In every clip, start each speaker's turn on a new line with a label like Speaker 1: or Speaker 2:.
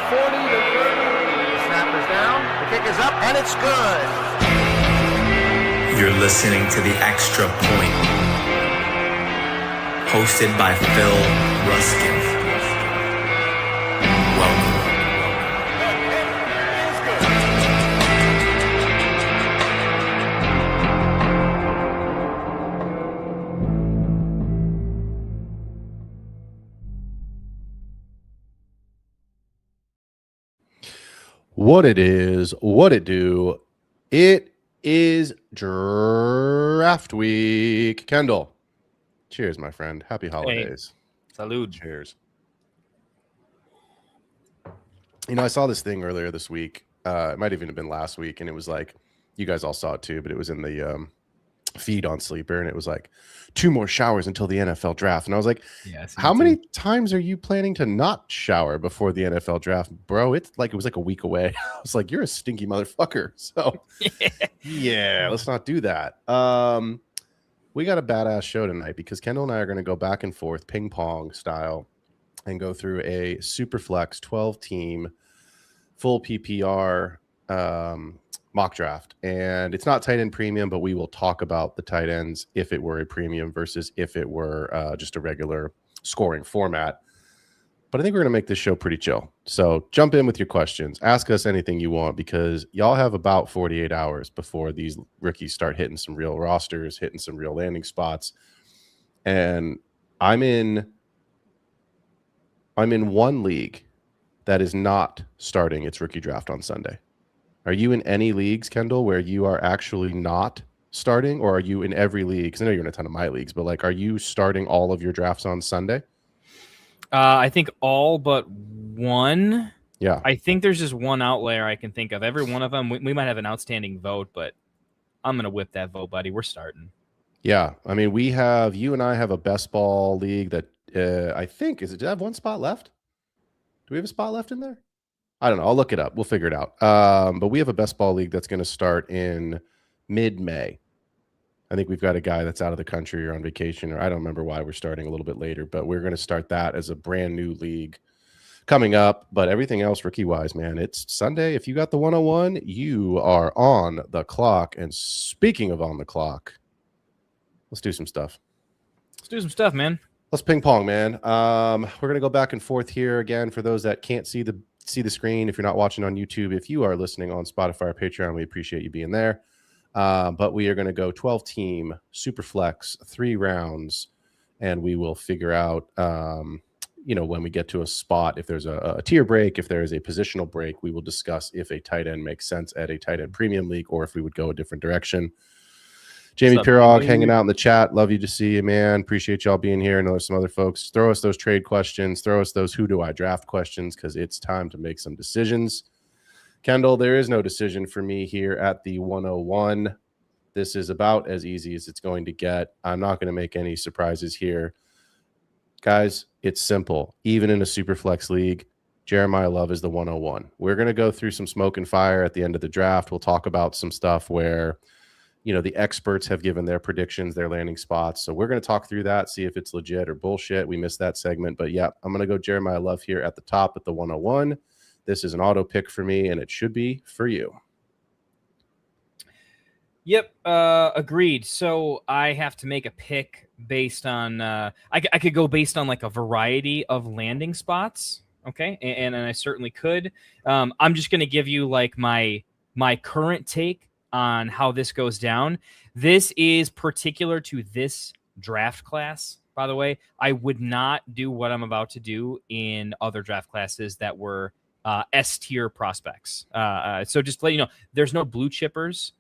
Speaker 1: 40 to 30. The snap is down. The kick is up, and it's good.
Speaker 2: You're listening to The Extra Point, hosted by Phil Ruskin. Welcome.
Speaker 3: What it is, what it do. It is draft week. Kendall, cheers, my friend. Happy holidays.
Speaker 4: Hey. Salud.
Speaker 3: Cheers. You know, I saw this thing earlier this week. It might even have been last week, and it was like, you guys all saw it too, but it was in the feed on Sleeper, and it was like 2 more showers until the NFL draft. And I was like, how many times are you planning to not shower before the NFL draft, bro? It was like a week away. I was like, you're a stinky motherfucker. So yeah, let's not do that. We got a badass show tonight because Kendall and I are going to go back and forth ping pong style and go through a super flex 12 team full PPR mock draft. And it's not tight end premium, but we will talk about the tight ends if it were a premium versus if it were just a regular scoring format. But I think we're going to make this show pretty chill. So jump in with your questions. Ask us anything you want because y'all have about 48 hours before these rookies start hitting some real rosters, hitting some real landing spots. And I'm in one league that is not starting its rookie draft on Sunday. Are you in any leagues, Kendall, where you are actually not starting, or are you in every league? Because I know you're in a ton of my leagues, but like, are you starting all of your drafts on Sunday?
Speaker 4: I think all but one.
Speaker 3: Yeah.
Speaker 4: I think there's just one outlier I can think of. Every one of them, we might have an outstanding vote, but I'm going to whip that vote, buddy. We're starting.
Speaker 3: Yeah. I mean, you and I have a best ball league that I think, does it have one spot left? Do we have a spot left in there? I don't know. I'll look it up. We'll figure it out. But we have a best ball league that's going to start in mid-May. I think we've got a guy that's out of the country or on vacation, or I don't remember why we're starting a little bit later, but we're going to start that as a brand new league coming up. But everything else rookie-wise, man, it's Sunday. If you got the 101, you are on the clock. And speaking of on the clock, let's do some stuff.
Speaker 4: Let's do some stuff, man.
Speaker 3: Let's ping pong, man. We're going to go back and forth here again for those that can't see the screen. If you're not watching on YouTube, if you are listening on Spotify or Patreon, we appreciate you being there. But we are going to go 12 team super flex 3 rounds, and we will figure out, when we get to a spot, if there's a tier break, if there is a positional break, we will discuss if a tight end makes sense at a tight end premium league or if we would go a different direction. Jamie Pirog hanging out in the chat. Love you to see you, man. Appreciate y'all being here. I know there's some other folks. Throw us those trade questions. Throw us those who do I draft questions because it's time to make some decisions. Kendall, there is no decision for me here at the 101. This is about as easy as it's going to get. I'm not going to make any surprises here. Guys, it's simple. Even in a super flex league, Jeremiah Love is the 101. We're going to go through some smoke and fire at the end of the draft. We'll talk about some stuff where the experts have given their predictions, their landing spots. So we're going to talk through that, see if it's legit or bullshit. We missed that segment. But yeah, I'm going to go Jeremiah Love here at the top at the 101. This is an auto pick for me, and it should be for you.
Speaker 4: Yep, agreed. So I have to make a pick based on I could go based on like a variety of landing spots. Okay, and I certainly could. I'm just going to give you like my current take on how this goes down. This is particular to this draft class, by the way. I would not do what I'm about to do in other draft classes that were S tier prospects. So just to let you know, there's no blue chippers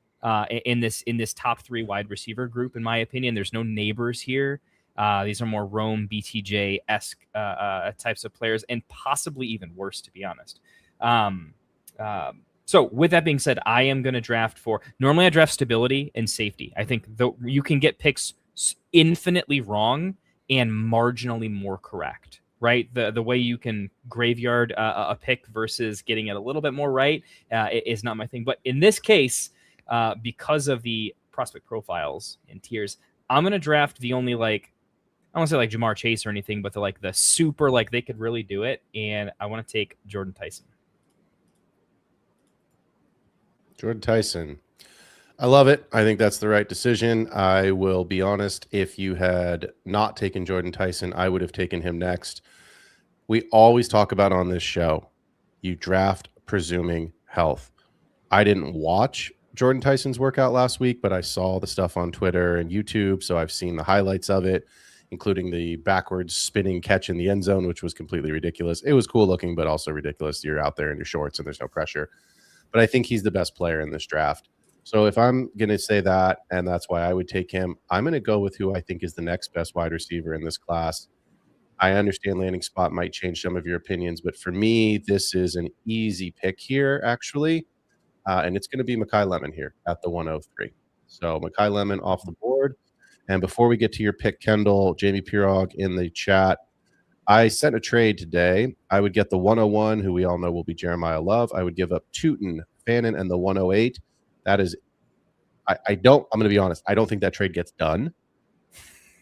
Speaker 4: in this top 3 wide receiver group. In my opinion, there's no neighbors here. These are more Rome BTJ-esque types of players, and possibly even worse, to be honest. So with that being said, I am going to draft normally I draft stability and safety. I think you can get picks infinitely wrong and marginally more correct, right? The way you can graveyard a pick versus getting it a little bit more right is not my thing. But in this case, because of the prospect profiles and tiers, I'm going to draft the only I don't want to say like Jamar Chase or anything, but the super, they could really do it. And I want to take Jordan Tyson.
Speaker 3: Jordan Tyson. I love it. I think that's the right decision. I will be honest. If you had not taken Jordan Tyson, I would have taken him next. We always talk about on this show, you draft presuming health. I didn't watch Jordan Tyson's workout last week, but I saw the stuff on Twitter and YouTube. So I've seen the highlights of it, including the backwards spinning catch in the end zone, which was completely ridiculous. It was cool looking, but also ridiculous. You're out there in your shorts and there's no pressure. But I think he's the best player in this draft. So if I'm going to say that, and that's why I would take him, I'm going to go with who I think is the next best wide receiver in this class. I understand landing spot might change some of your opinions, but for me, this is an easy pick here, actually. And it's going to be Mekhi Lemon here at the 103. So Mekhi Lemon off the board. And before we get to your pick, Kendall, Jamie Pirog in the chat, I sent a trade today. I would get the 101, who we all know will be Jeremiah Love. I would give up Tootin, Fannin, and the 108. That is, I'm going to be honest, I don't think that trade gets done.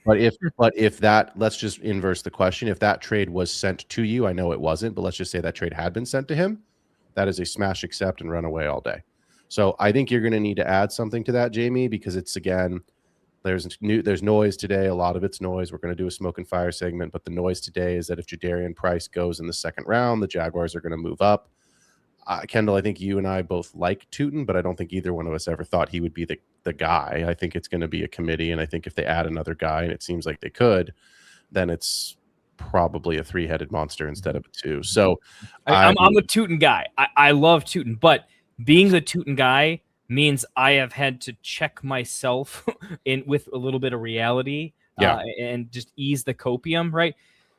Speaker 3: But if that, let's just inverse the question. If that trade was sent to you, I know it wasn't, but let's just say that trade had been sent to him. That is a smash accept and run away all day. So I think you're going to need to add something to that, Jamie, because it's, again, there's noise today. A lot of it's noise. We're going to do a smoke and fire segment, but the noise today is that if Jadarian Price goes in the second round, the Jaguars are going to move up. Kendall, I think you and I both like Tootin, but I don't think either one of us ever thought he would be the guy. I think it's going to be a committee, and I think if they add another guy, and it seems like they could, then it's probably a three-headed monster instead of a two. So
Speaker 4: I'm a Tootin guy. I love Tootin, but being the Tootin guy means I have had to check myself in with a little bit of reality, and just ease the copium, right?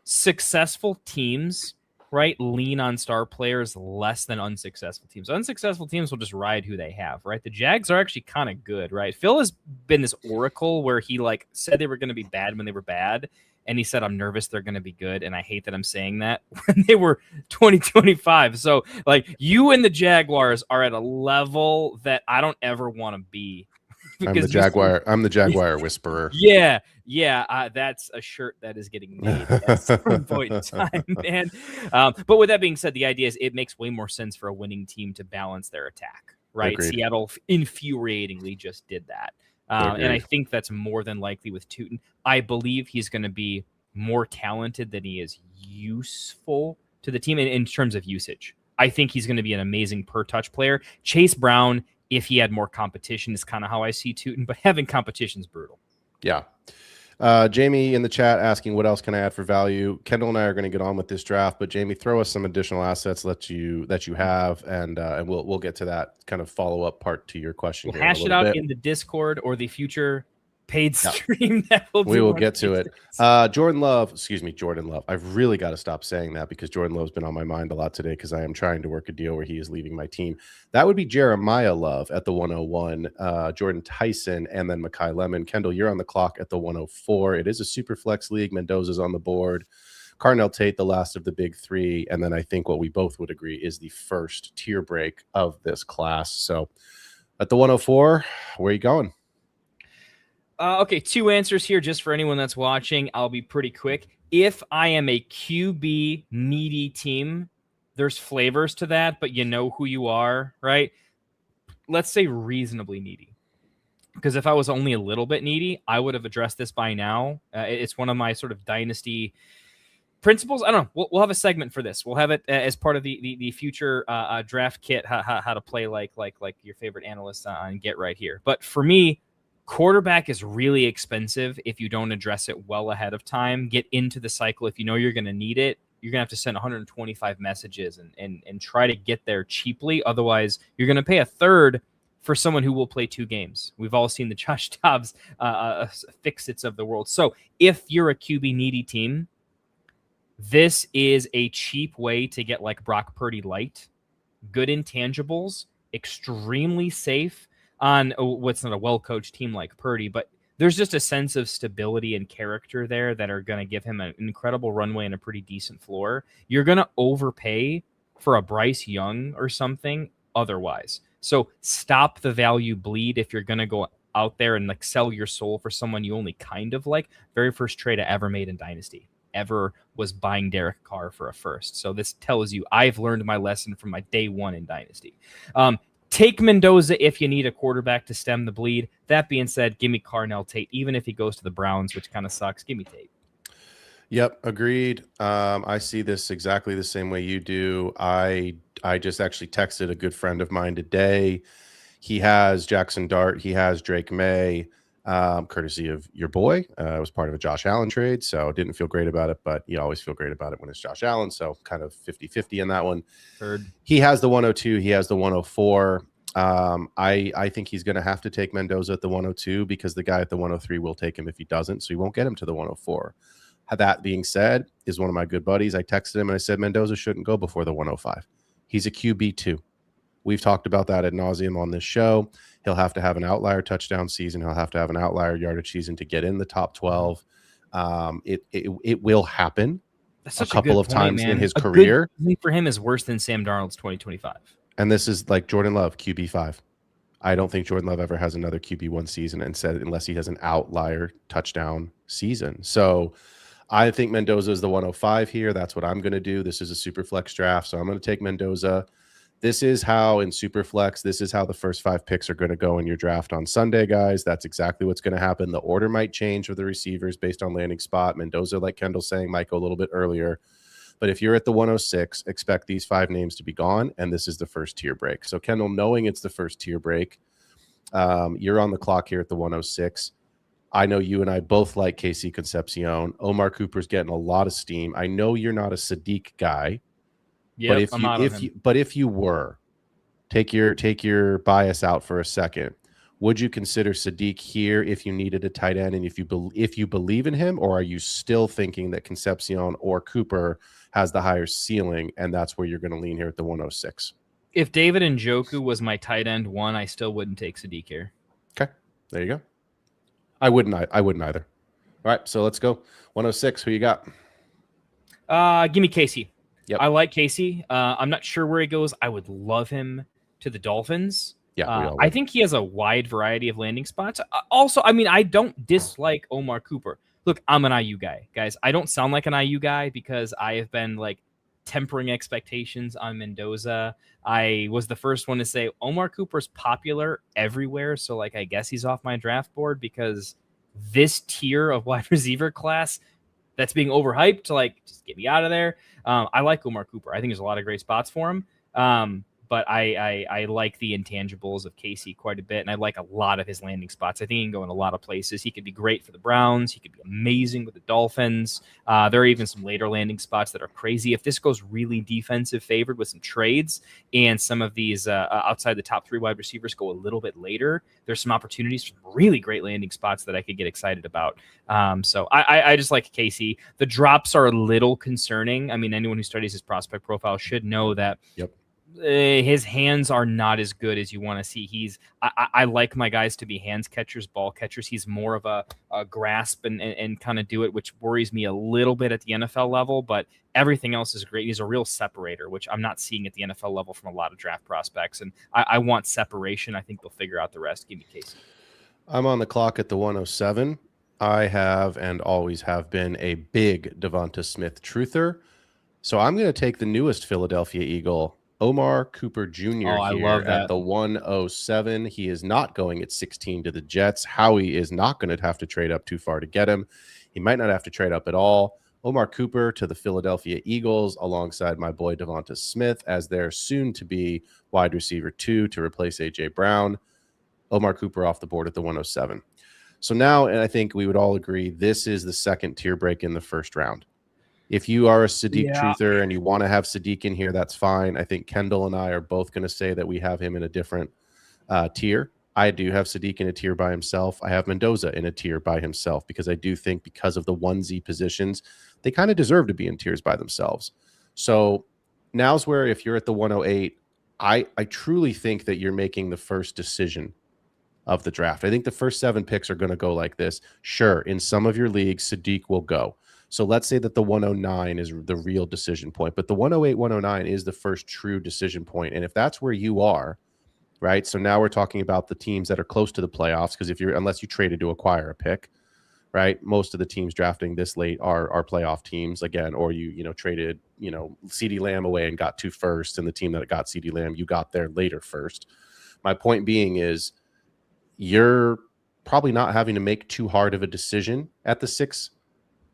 Speaker 4: Successful teams, right, lean on star players less than unsuccessful teams. Unsuccessful teams will just ride who they have, right? The Jags are actually kind of good, right? Phil has been this oracle where he said they were going to be bad when they were bad, and he said, I'm nervous they're going to be good, and I hate that I'm saying that, when they were 2025. So, you and the Jaguars are at a level that I don't ever want to be.
Speaker 3: I'm the Jaguar whisperer.
Speaker 4: Yeah. That's a shirt that is getting made at some point in time, man. But with that being said, the idea is it makes way more sense for a winning team to balance their attack, right?
Speaker 3: Agreed.
Speaker 4: Seattle infuriatingly just did that. And I think that's more than likely with Tootin. I believe he's going to be more talented than he is useful to the team in terms of usage. I think he's going to be an amazing per-touch player. Chase Brown, if he had more competition, is kind of how I see Tootin, but having competition is brutal.
Speaker 3: Yeah. Jamie in the chat asking, what else can I add for value? Kendall and I are going to get on with this draft, but Jamie, throw us some additional assets that you have, and we'll get to that kind of follow-up part to your question.
Speaker 4: We'll hash it out in the Discord or the future paid stream that
Speaker 3: we will get to it. Jordan Love. I've really got to stop saying that because Jordan Love's been on my mind a lot today because I am trying to work a deal where he is leaving my team. That would be Jeremiah Love at the 101, Jordan Tyson, and then Mekhi Lemon. Kendall, you're on the clock at the 104. It is a super flex league. Mendoza's on the board. Carnell Tate, the last of the big three. And then I think what we both would agree is the first tier break of this class. So at the 104, where are you going?
Speaker 4: Okay, two answers here just for anyone that's watching. I'll be pretty quick. If I am a QB needy team, there's flavors to that, but you know who you are, right? Let's say reasonably needy. Because if I was only a little bit needy, I would have addressed this by now. It's one of my sort of dynasty principles. I don't know. We'll have a segment for this. We'll have it as part of the future draft kit, how to play like your favorite analyst on Get Right Here. But for me, quarterback is really expensive if you don't address it well ahead of time. Get into the cycle. If you know you're going to need it, you're going to have to send 125 messages and try to get there cheaply. Otherwise, you're going to pay a third for someone who will play 2 games. We've all seen the Josh Dobbs fix-its of the world. So if you're a QB needy team, this is a cheap way to get like Brock Purdy light, good intangibles, extremely safe on what's not a well-coached team like Purdy, but there's just a sense of stability and character there that are going to give him an incredible runway and a pretty decent floor. You're going to overpay for a Bryce Young or something otherwise. So stop the value bleed if you're going to go out there and sell your soul for someone you only kind of like. Very first trade I ever made in Dynasty ever was buying Derek Carr for a first. So this tells you I've learned my lesson from my day one in Dynasty. take Mendoza if you need a quarterback to stem the bleed. That being said, give me Carnell Tate, even if he goes to the Browns, which kind of sucks. Give me Tate.
Speaker 3: Yep, agreed. I see this exactly the same way you do. I just actually texted a good friend of mine today. He has Jackson Dart. He has Drake May, courtesy of your boy. It was part of a Josh Allen trade, so didn't feel great about it, but you always feel great about it when it's Josh Allen, so kind of 50-50 in that one.
Speaker 4: Heard.
Speaker 3: He has the 102. He has the 104. I think he's going to have to take Mendoza at the 102 because the guy at the 103 will take him if he doesn't, so he won't get him to the 104. That being said, is one of my good buddies. I texted him and I said Mendoza shouldn't go before the 105. He's a QB2. We've talked about that ad nauseum on this show. He'll have to have an outlier touchdown season. He'll have to have an outlier yardage season to get in the top 12. It will happen a couple of times in his career.
Speaker 4: Good for him is worse than Sam Darnold's 2025.
Speaker 3: And this is like Jordan Love, QB5. I don't think Jordan Love ever has another QB1 season unless he has an outlier touchdown season. So I think Mendoza is the 105 here. That's what I'm going to do. This is a super flex draft, so I'm going to take Mendoza. This is how in super flex, this is how the first 5 picks are going to go in your draft on Sunday, guys. That's exactly what's going to happen. The order might change for the receivers based on landing spot. Mendoza, like Kendall saying, might go a little bit earlier. But if you're at the 106, expect these 5 names to be gone, and this is the first tier break. So Kendall, knowing it's the first tier break, you're on the clock here at the 106. I know you and I both like KC Concepcion. Omar Cooper's getting a lot of steam. I know you're not a Sadiq guy,
Speaker 4: Yep,
Speaker 3: but if you were, take your bias out for a second. Would you consider Sadiq here if you needed a tight end and if you believe in him, or are you still thinking that Concepcion or Cooper has the higher ceiling and that's where you're going to lean here at the 106?
Speaker 4: If David Njoku was my tight end 1, I still wouldn't take Sadiq here.
Speaker 3: Okay, there you go. I wouldn't either. All right, so let's go. 106, who you got?
Speaker 4: Give me Casey.
Speaker 3: Yep.
Speaker 4: I like Casey. I'm not sure where he goes. I would love him to the Dolphins.
Speaker 3: Yeah,
Speaker 4: I think he has a wide variety of landing spots. Also, I mean, I don't dislike Omar Cooper. Look, I'm an IU guy, guys. I don't sound like an IU guy because I have been like tempering expectations on Mendoza. I was the first one to say Omar Cooper's popular everywhere, so like I guess he's off my draft board because this tier of wide receiver class that's being overhyped, like just get me out of there. I like Omar Cooper. I think there's a lot of great spots for him. But I like the intangibles of Casey quite a bit, and I like a lot of his landing spots. I think he can go in a lot of places. He could be great for the Browns. He could be amazing with the Dolphins. There are even some later landing spots that are crazy. If this goes really defensive favored with some trades and some of these outside the top 3 wide receivers go a little bit later, there's some opportunities for really great landing spots that I could get excited about. So I just like Casey. The drops are a little concerning. I mean, anyone who studies his prospect profile should know that.
Speaker 3: Yep.
Speaker 4: His hands are not as good as you want to see. I like my guys to be hands catchers, ball catchers. He's more of a grasp and kind of do it, which worries me a little bit at the NFL level, but everything else is great. He's a real separator, which I'm not seeing at the NFL level from a lot of draft prospects. And I want separation. I think they'll figure out the rest. Give me Casey.
Speaker 3: I'm on the clock at the 107. I have and always have been a big Devonta Smith truther. So I'm going to take the newest Philadelphia Eagle, Omar Cooper Jr.
Speaker 4: I
Speaker 3: here
Speaker 4: love that.
Speaker 3: at the 107. He is not going at 16 to the Jets. Howie is not going to have to trade up too far to get him. He might not have to trade up at all. Omar Cooper to the Philadelphia Eagles alongside my boy Devonta Smith as their soon-to-be wide receiver 2 to replace A.J. Brown. Omar Cooper off the board at the 107. So now, and I think we would all agree, this is the second tier break in the first round. If you are a Sadiq truther and you want to have Sadiq in here, that's fine. I think Kendall and I are both going to say that we have him in a different tier. I do have Sadiq in a tier by himself. I have Mendoza in a tier by himself because I do think because of the 1Z positions, they kind of deserve to be in tiers by themselves. So now's where if you're at the 108, I truly think that you're making the first decision of the draft. I think the first 7 picks are going to go like this. Sure, in some of your leagues, Sadiq will go. So let's say that the 109 is the real decision point, but the 108, 109 is the first true decision point. And if that's where you are, right? So now we're talking about the teams that are close to the playoffs, because unless you traded to acquire a pick, right? Most of the teams drafting this late are playoff teams again, or you traded, CeeDee Lamb away and got 2 firsts, and the team that got CeeDee Lamb, you got there later first. my point being is you're probably not having to make too hard of a decision at the 6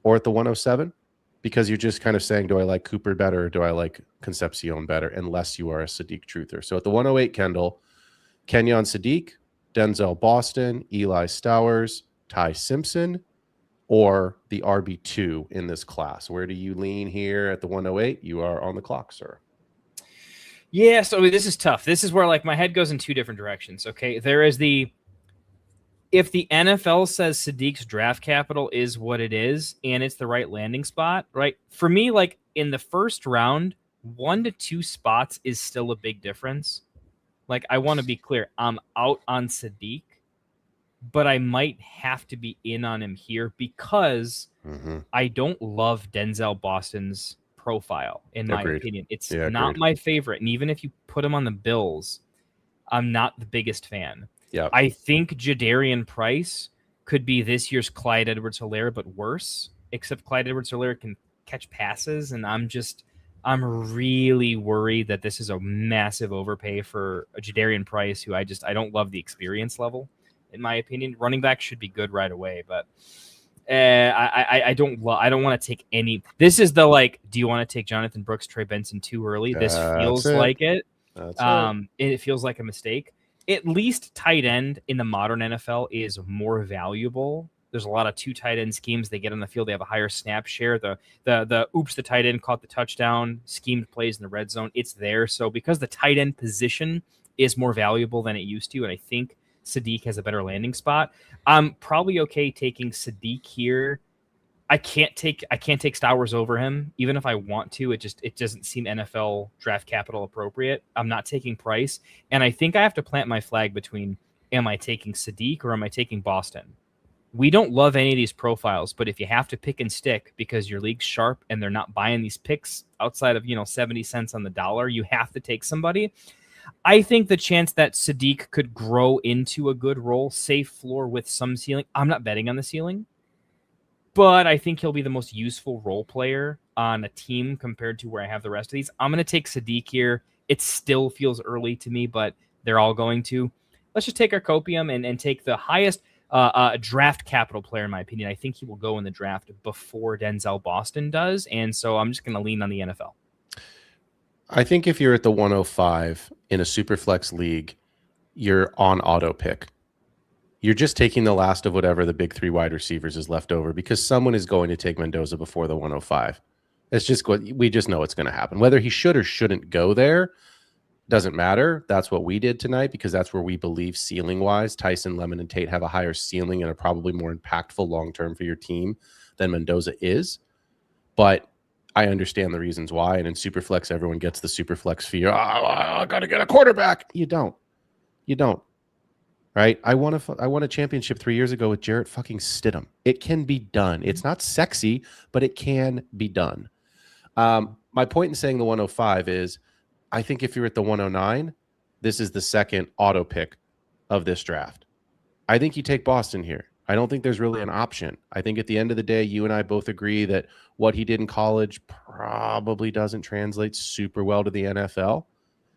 Speaker 3: or at the 107 because you're just kind of saying, do I like Cooper better or do I like Concepcion better, unless you are a Sadiq truther. So at the 108, Kendall, Kenyon Sadiq, Denzel Boston, Eli Stowers, Ty Simpson, or the RB2 in this class. Where do you lean here at the 108? You are on the clock, sir.
Speaker 4: Yeah, so this is tough. This is where like my head goes in two different directions. Okay, there is if the NFL says Sadiq's draft capital is what it is and it's the right landing spot, right? For me, like in the first round, 1 to 2 spots is still a big difference. Like I want to be clear, I'm out on Sadiq, but I might have to be in on him here because I don't love Denzel Boston's profile, in my opinion. It's not my favorite. And even if you put him on the Bills, I'm not the biggest fan.
Speaker 3: Yeah,
Speaker 4: I think Jadarian Price could be this year's Clyde Edwards-Helaire, but worse, except Clyde Edwards-Helaire can catch passes. And I'm really worried that this is a massive overpay for a Jadarian Price, who I don't love the experience level. In my opinion, running back should be good right away, but I don't want to take any. This is the like, do you want to take Jonathan Brooks, Trey Benson too early? This feels like it. It feels like a mistake. At least tight end in the modern NFL is more valuable. There's a lot of 2 tight end schemes. They get on the field, they have a higher snap share. The tight end caught the touchdown, schemed plays in the red zone. It's there. So because the tight end position is more valuable than it used to, and I think Sadiq has a better landing spot, I'm probably okay taking Sadiq here. I can't take Stowers over him, even if I want to. It doesn't seem NFL draft capital appropriate. I'm not taking Price, and I think I have to plant my flag between: am I taking Sadiq or am I taking Boston? We don't love any of these profiles, but if you have to pick and stick because your league's sharp and they're not buying these picks outside of 70 cents on the dollar, you have to take somebody. I think the chance that Sadiq could grow into a good role, safe floor with some ceiling. I'm not betting on the ceiling, but I think he'll be the most useful role player on a team compared to where I have the rest of these. I'm going to take Sadiq here. It still feels early to me, but they're all going to. Let's just take our copium and take the highest draft capital player, in my opinion. I think he will go in the draft before Denzel Boston does, and so I'm just going to lean on the NFL.
Speaker 3: I think if you're at the 105 in a super flex league, you're on auto pick. You're just taking the last of whatever the big 3 wide receivers is left over because someone is going to take Mendoza before the 105. It's just we just know it's going to happen. Whether he should or shouldn't go there doesn't matter. That's what we did tonight because that's where we believe ceiling-wise, Tyson, Lemon, and Tate have a higher ceiling and are probably more impactful long-term for your team than Mendoza is. But I understand the reasons why. And in Superflex, everyone gets the Superflex fee. I got to get a quarterback. You don't. Right? I won a championship 3 years ago with Jarrett fucking Stidham. It can be done. It's not sexy, but it can be done. My point in saying the 105 is I think if you're at the 109, this is the second auto pick of this draft. I think you take Boston here. I don't think there's really an option. I think at the end of the day, you and I both agree that what he did in college probably doesn't translate super well to the NFL.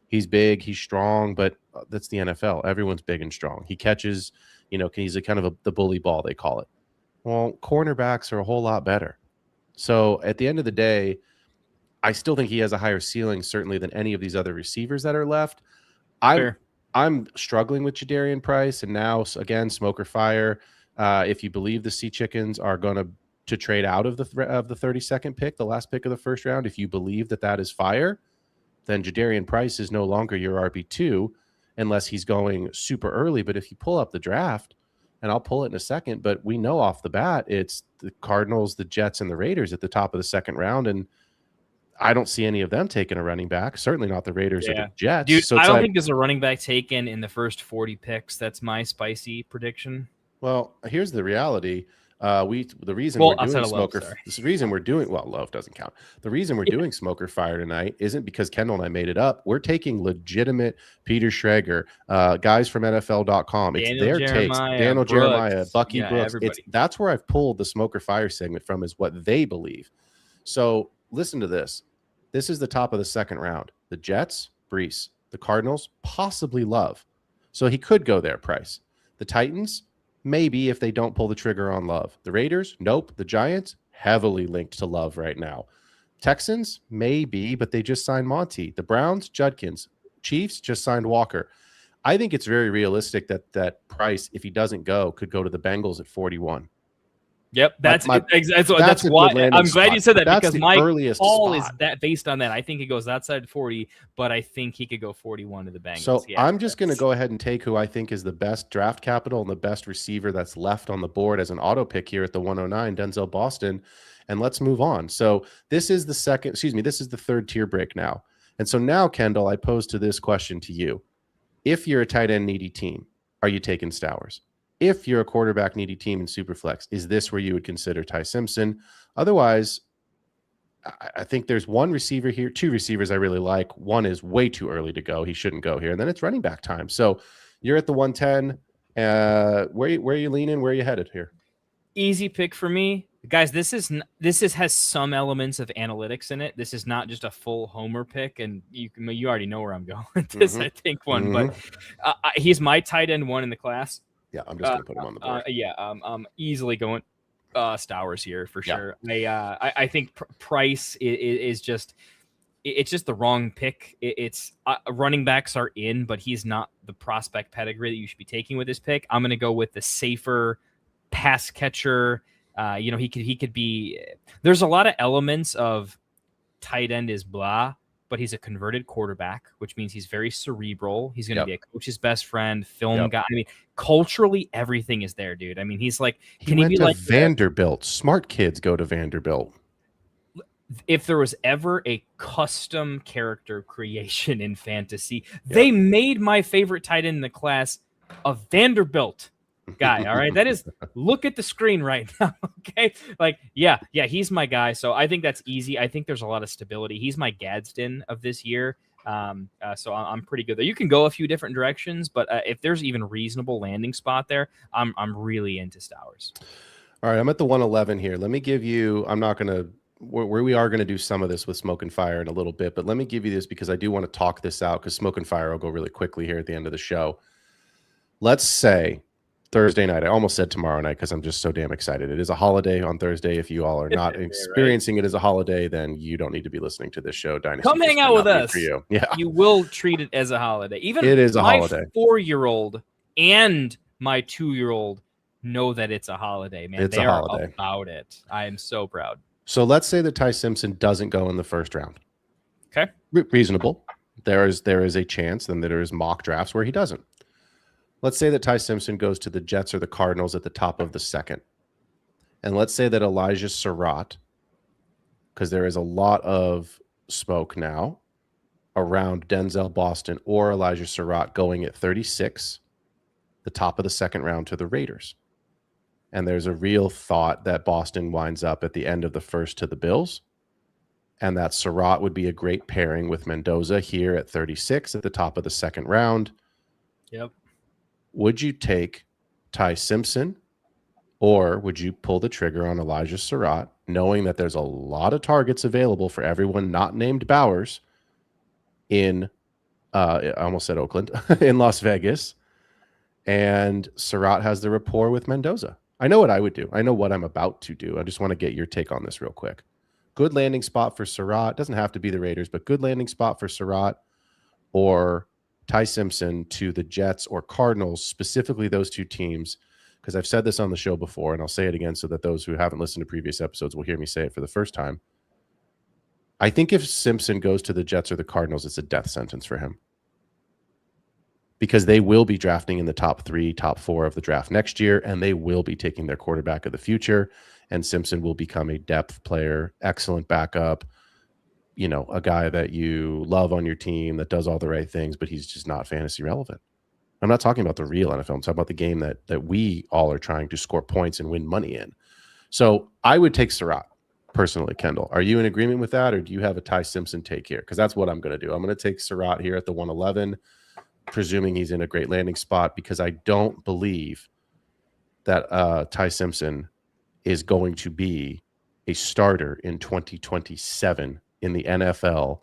Speaker 3: He's big, he's strong, but that's the NFL. Everyone's big and strong. He catches, he's a kind of the bully ball, they call it. Well, cornerbacks are a whole lot better. So at the end of the day, I still think he has a higher ceiling, certainly, than any of these other receivers that are left. I'm struggling with Jadarian Price, and now, again, smoke or fire. If you believe the Sea Chickens are going to trade out of the 32nd pick, the last pick of the first round, if you believe that is fire, then Jadarian Price is no longer your RB2 unless he's going super early. But if you pull up the draft, and I'll pull it in a second, but we know off the bat it's the Cardinals, the Jets, and the Raiders at the top of the second round, and I don't see any of them taking a running back. Certainly not the Raiders or the Jets.
Speaker 4: Dude,
Speaker 3: so
Speaker 4: I don't think there's a running back taken in the first 40 picks. That's my spicy prediction.
Speaker 3: Well, here's the reality. Love doesn't count. The reason we're doing Smoker Fire tonight isn't because Kendall and I made it up. We're taking legitimate Peter Schrager, guys from NFL.com. It's their takes. Daniel Jeremiah, Bucky Brooks. That's where I've pulled the Smoker Fire segment from, is what they believe. So listen to this. This is the top of the second round. The Jets, Brees. The Cardinals, possibly Love. So he could go there, price. The Titans, maybe if they don't pull the trigger on Love. The Raiders, nope. The Giants, heavily linked to Love right now. Texans, maybe, but they just signed Monty. The Browns, Judkins. Chiefs just signed Walker. I think it's very realistic that Price, if he doesn't go, could go to the Bengals at 41.
Speaker 4: Yep, that's why I'm glad you said that, because my call is that based on that. I think he goes outside 40, but I think he could go 41 to the Bengals.
Speaker 3: So I'm just going to go ahead and take who I think is the best draft capital and the best receiver that's left on the board as an auto pick here at the 109, Denzel Boston, and let's move on. So this is this is the third tier break now. And so now, Kendall, I pose this question to you. If you're a tight end needy team, are you taking Stowers? If you're a quarterback needy team in Superflex, is this where you would consider Ty Simpson? Otherwise, I think there's one receiver here, two receivers I really like. One is way too early to go. He shouldn't go here. And then it's running back time. So you're at the 110. Where are you leaning? Where are you headed here?
Speaker 4: Easy pick for me. Guys, this has some elements of analytics in it. This is not just a full homer pick, and you already know where I'm going with this, I think, one. But he's my tight end one in the class.
Speaker 3: Yeah, I'm just going to put him on the board.
Speaker 4: I'm easily going Stowers here for sure. I think Price is just it's just the wrong pick. It's running backs are in, but he's not the prospect pedigree that you should be taking with this pick. I'm going to go with the safer pass catcher. He could be. There's a lot of elements of tight end is blah, but he's a converted quarterback, which means he's very cerebral. He's going to be a coach's best friend, film guy. I mean, culturally, everything is there, dude. I mean, he's like,
Speaker 3: he went to VanDerBilt. Smart kids go to VanDerBilt.
Speaker 4: If there was ever a custom character creation in fantasy, they made my favorite tight end in the class a VanDerBilt guy. All right. That is, look at the screen right now. Okay. Like, yeah, he's my guy. So I think that's easy. I think there's a lot of stability. He's my Gadsden of this year. So I'm pretty good there. You can go a few different directions, but if there's even reasonable landing spot there, I'm really into Stowers.
Speaker 3: All right. I'm at the 111 here. Let me give you, I'm not going to, we are going to do some of this with Smoke and Fire in a little bit, but let me give you this because I do want to talk this out because Smoke and Fire will go really quickly here at the end of the show. Let's say Thursday night. I almost said tomorrow night because I'm just so damn excited. It is a holiday on Thursday. If you all are not experiencing it as a holiday, then you don't need to be listening to this show. Dynasty,
Speaker 4: come hang out with us.
Speaker 3: For you. Yeah,
Speaker 4: you will treat it as a holiday. Even
Speaker 3: it is a holiday.
Speaker 4: 4-year-old and my 2-year-old know that it's a holiday. Man,
Speaker 3: it's
Speaker 4: they
Speaker 3: a holiday.
Speaker 4: Are about it. I am so proud.
Speaker 3: So let's say that Ty Simpson doesn't go in the first round.
Speaker 4: Okay,
Speaker 3: reasonable. There is a chance, then there is mock drafts where he doesn't. Let's say that Ty Simpson goes to the Jets or the Cardinals at the top of the second. And let's say that Elijah Surratt, because there is a lot of smoke now around Denzel Boston or Elijah Surratt going at 36, the top of the second round to the Raiders. And there's a real thought that Boston winds up at the end of the first to the Bills. And that Surratt would be a great pairing with Mendoza here at 36 at the top of the second round.
Speaker 4: Yep.
Speaker 3: Would you take Ty Simpson or would you pull the trigger on Elijah Surratt, knowing that there's a lot of targets available for everyone not named Bowers in, I almost said Oakland, in Las Vegas, and Surratt has the rapport with Mendoza? I know what I would do. I know what I'm about to do. I just want to get your take on this real quick. Good landing spot for Surratt. Doesn't have to be the Raiders, but good landing spot for Surratt or Ty Simpson to the Jets or Cardinals, specifically those two teams, because I've said this on the show before, and I'll say it again so that those who haven't listened to previous episodes will hear me say it for the first time. I think if Simpson goes to the Jets or the Cardinals, it's a death sentence for him because they will be drafting in the top 3, top 4 of the draft next year, and they will be taking their quarterback of the future, and Simpson will become a depth player, excellent backup, you know, a guy that you love on your team that does all the right things, but he's just not fantasy relevant. I'm not talking about the real NFL. I'm talking about the game that we all are trying to score points and win money in. So I would take Surratt personally. Kendall, are you in agreement with that, or do you have a Ty Simpson take here? Because that's what I'm going to do. I'm going to take Surratt here at the 111, presuming he's in a great landing spot, because I don't believe that Ty Simpson is going to be a starter in 2027 in the NFL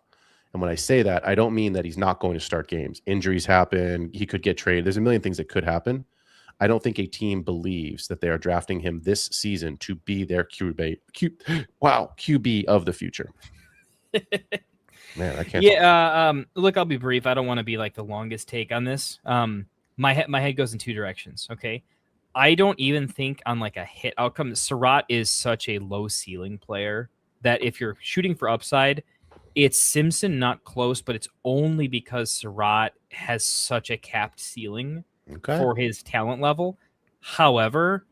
Speaker 3: And when I say that, I don't mean that he's not going to start games. Injuries happen. He could get traded. There's a million things that could happen. I don't think a team believes that they are drafting him this season to be their QB of the future. Man, I can't.
Speaker 4: Yeah, look, I'll be brief. I don't want to be like the longest take on this. My head goes in two directions. Okay, I don't even think on like a hit outcome. Surratt is such a low ceiling player that if you're shooting for upside, it's Simpson not close, but it's only because Surratt has such a capped ceiling for his talent level. However,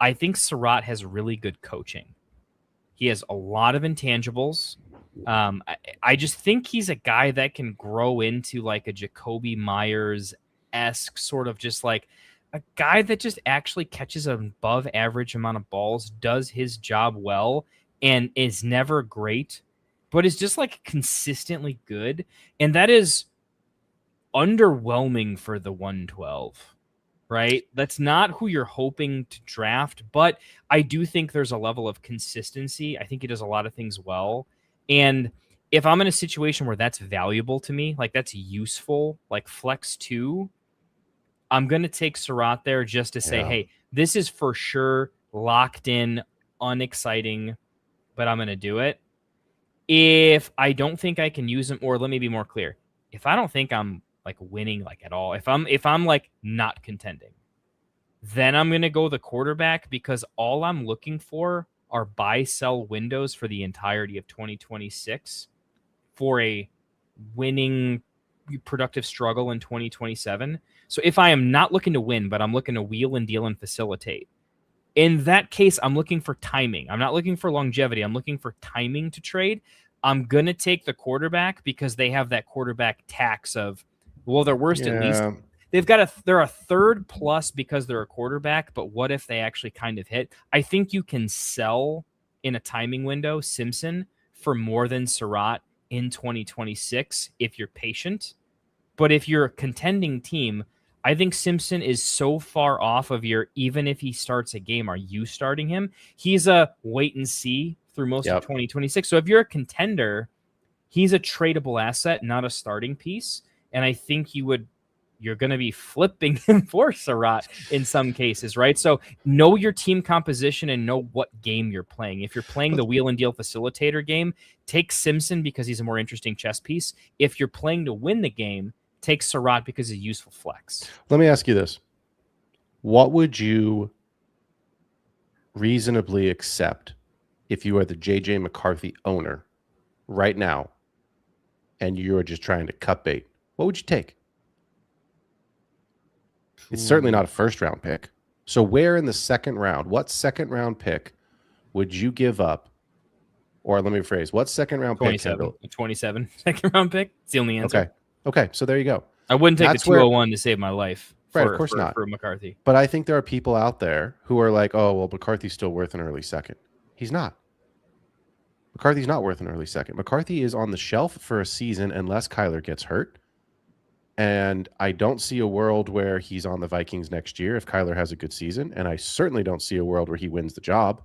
Speaker 4: I think Surratt has really good coaching. He has a lot of intangibles. I just think he's a guy that can grow into like a Jacoby Myers-esque sort of just like a guy that just actually catches an above average amount of balls, does his job well, and is never great, but is just like consistently good. And that is underwhelming for the 112, right? That's not who you're hoping to draft, but I do think there's a level of consistency. I think he does a lot of things well. And if I'm in a situation where that's valuable to me, like that's useful, like flex 2, I'm going to take Surratt there just to say, hey, this is for sure locked in, unexciting, but I'm going to do it. If I don't think I can use him, or let me be more clear, if I don't think I'm like winning like at all, if I'm like not contending, then I'm going to go the quarterback, because all I'm looking for are buy-sell windows for the entirety of 2026 for a winning, productive struggle in 2027. So if I am not looking to win, but I'm looking to wheel and deal and facilitate, in that case, I'm looking for timing. I'm not looking for longevity. I'm looking for timing to trade. I'm going to take the quarterback because they have that quarterback tax of, well, they're worst at least. They're a third plus because they're a quarterback, but what if they actually kind of hit? I think you can sell in a timing window Simpson for more than Surratt in 2026 if you're patient. But if you're a contending team, I think Simpson is so far off of your, even if he starts a game, are you starting him? He's a wait and see through most of 2026. So if you're a contender, he's a tradable asset, not a starting piece. And I think you're going to be flipping him for Surratt in some cases, right? So know your team composition and know what game you're playing. If you're playing the wheel and deal facilitator game, take Simpson because he's a more interesting chess piece. If you're playing to win the game, take Surratt because he's a useful flex.
Speaker 3: Let me ask you this. What would you reasonably accept if you are the JJ McCarthy owner right now and you're just trying to cut bait? What would you take? It's certainly not a first-round pick. So where in the second round, what second-round pick would you give up? Or let me rephrase, what second-round pick, Kendall?
Speaker 4: 27 second-round pick. It's the only answer.
Speaker 3: Okay, so there you go.
Speaker 4: I wouldn't take the 201 to save my life.
Speaker 3: Right, of course not.
Speaker 4: For McCarthy.
Speaker 3: But I think there are people out there who are like, oh, well, McCarthy's still worth an early second. He's not. McCarthy's not worth an early second. McCarthy is on the shelf for a season unless Kyler gets hurt. And I don't see a world where he's on the Vikings next year if Kyler has a good season. And I certainly don't see a world where he wins the job.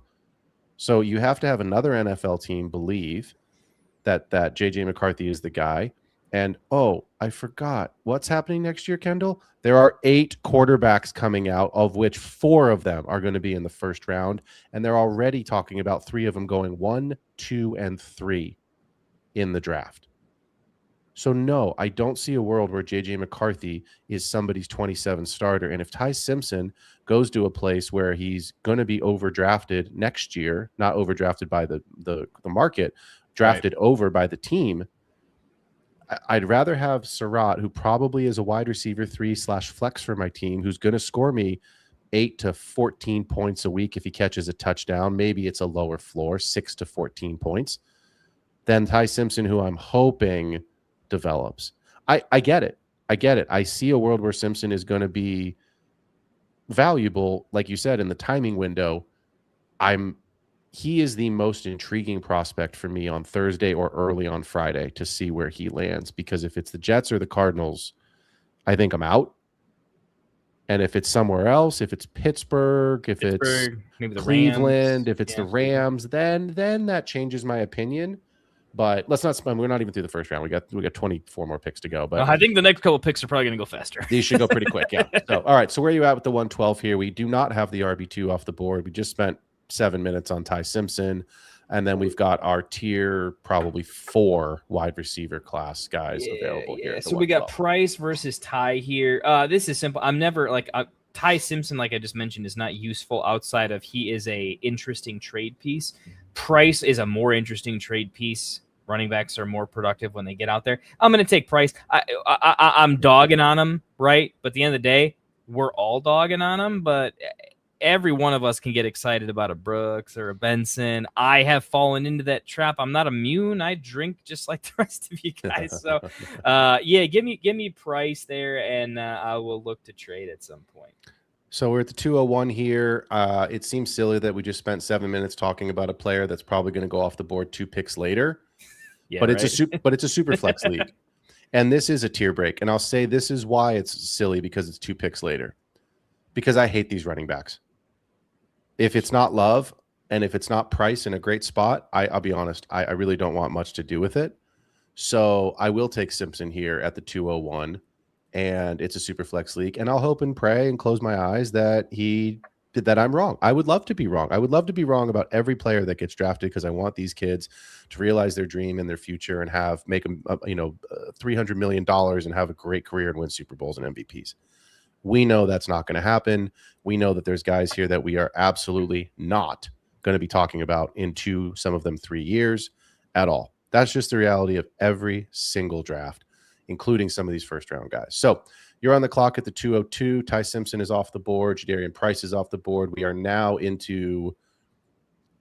Speaker 3: So you have to have another NFL team believe that JJ McCarthy is the guy. And, oh, I forgot. What's happening next year, Kendall? There are 8 quarterbacks coming out, of which 4 of them are going to be in the first round. And they're already talking about 3 of them going 1, 2, and 3 in the draft. So, no, I don't see a world where J.J. McCarthy is somebody's 27 starter. And if Ty Simpson goes to a place where he's going to be overdrafted next year, not overdrafted by the market, drafted over by the team, I'd rather have Surratt, who probably is a wide receiver 3/flex for my team, who's going to score me 8 to 14 points a week if he catches a touchdown. Maybe it's a lower floor, 6 to 14 points, than Ty Simpson, who I'm hoping develops. I get it. I see a world where Simpson is going to be valuable, like you said, in the timing window. He is the most intriguing prospect for me on Thursday or early on Friday to see where he lands, because if it's the Jets or the Cardinals, I think I'm out. And if it's somewhere else, if it's Pittsburgh, it's
Speaker 4: maybe the
Speaker 3: Cleveland,
Speaker 4: Rams,
Speaker 3: if it's the Rams, then that changes my opinion. But let's not spend. We're not even through the first round. We got 24 more picks to go. But
Speaker 4: I think the next couple picks are probably going to go faster.
Speaker 3: These should go pretty quick. Yeah. So, all right. So where are you at with the 112 here? We do not have the RB2 off the board. We just spent 7 minutes on Ty Simpson. And then we've got our tier probably 4 wide receiver class guys available here.
Speaker 4: So we got Price versus Ty here. This is simple. I'm never like Ty Simpson, like I just mentioned, is not useful outside of he is a interesting trade piece. Price is a more interesting trade piece. Running backs are more productive when they get out there. I'm going to take Price. I'm dogging on him, right? But at the end of the day, we're all dogging on him. But every one of us can get excited about a Brooks or a Benson. I have fallen into that trap. I'm not immune. I drink just like the rest of you guys. So, yeah, give me Price there, and I will look to trade at some point.
Speaker 3: So we're at the 201 here. It seems silly that we just spent 7 minutes talking about a player that's probably going to go off the board 2 picks later.
Speaker 4: Yeah,
Speaker 3: but
Speaker 4: right?
Speaker 3: it's a super flex league. And this is a tier break. And I'll say this is why it's silly, because it's 2 picks later. Because I hate these running backs. If it's not Love and if it's not Price in a great spot, I'll be honest, I really don't want much to do with it. So I will take Simpson here at the 201. And it's a super flex league. And I'll hope and pray and close my eyes that I'm wrong. I would love to be wrong. I would love to be wrong about every player that gets drafted, because I want these kids to realize their dream and their future and make them, $300 million and have a great career and win Super Bowls and MVPs. We know that's not going to happen. We know that there's guys here that we are absolutely not going to be talking about in some of them 3 years at all. That's just the reality of every single draft, including some of these first round guys. So you're on the clock at the 202. Ty Simpson is off the board. Jadarian Price is off the board. We are now into,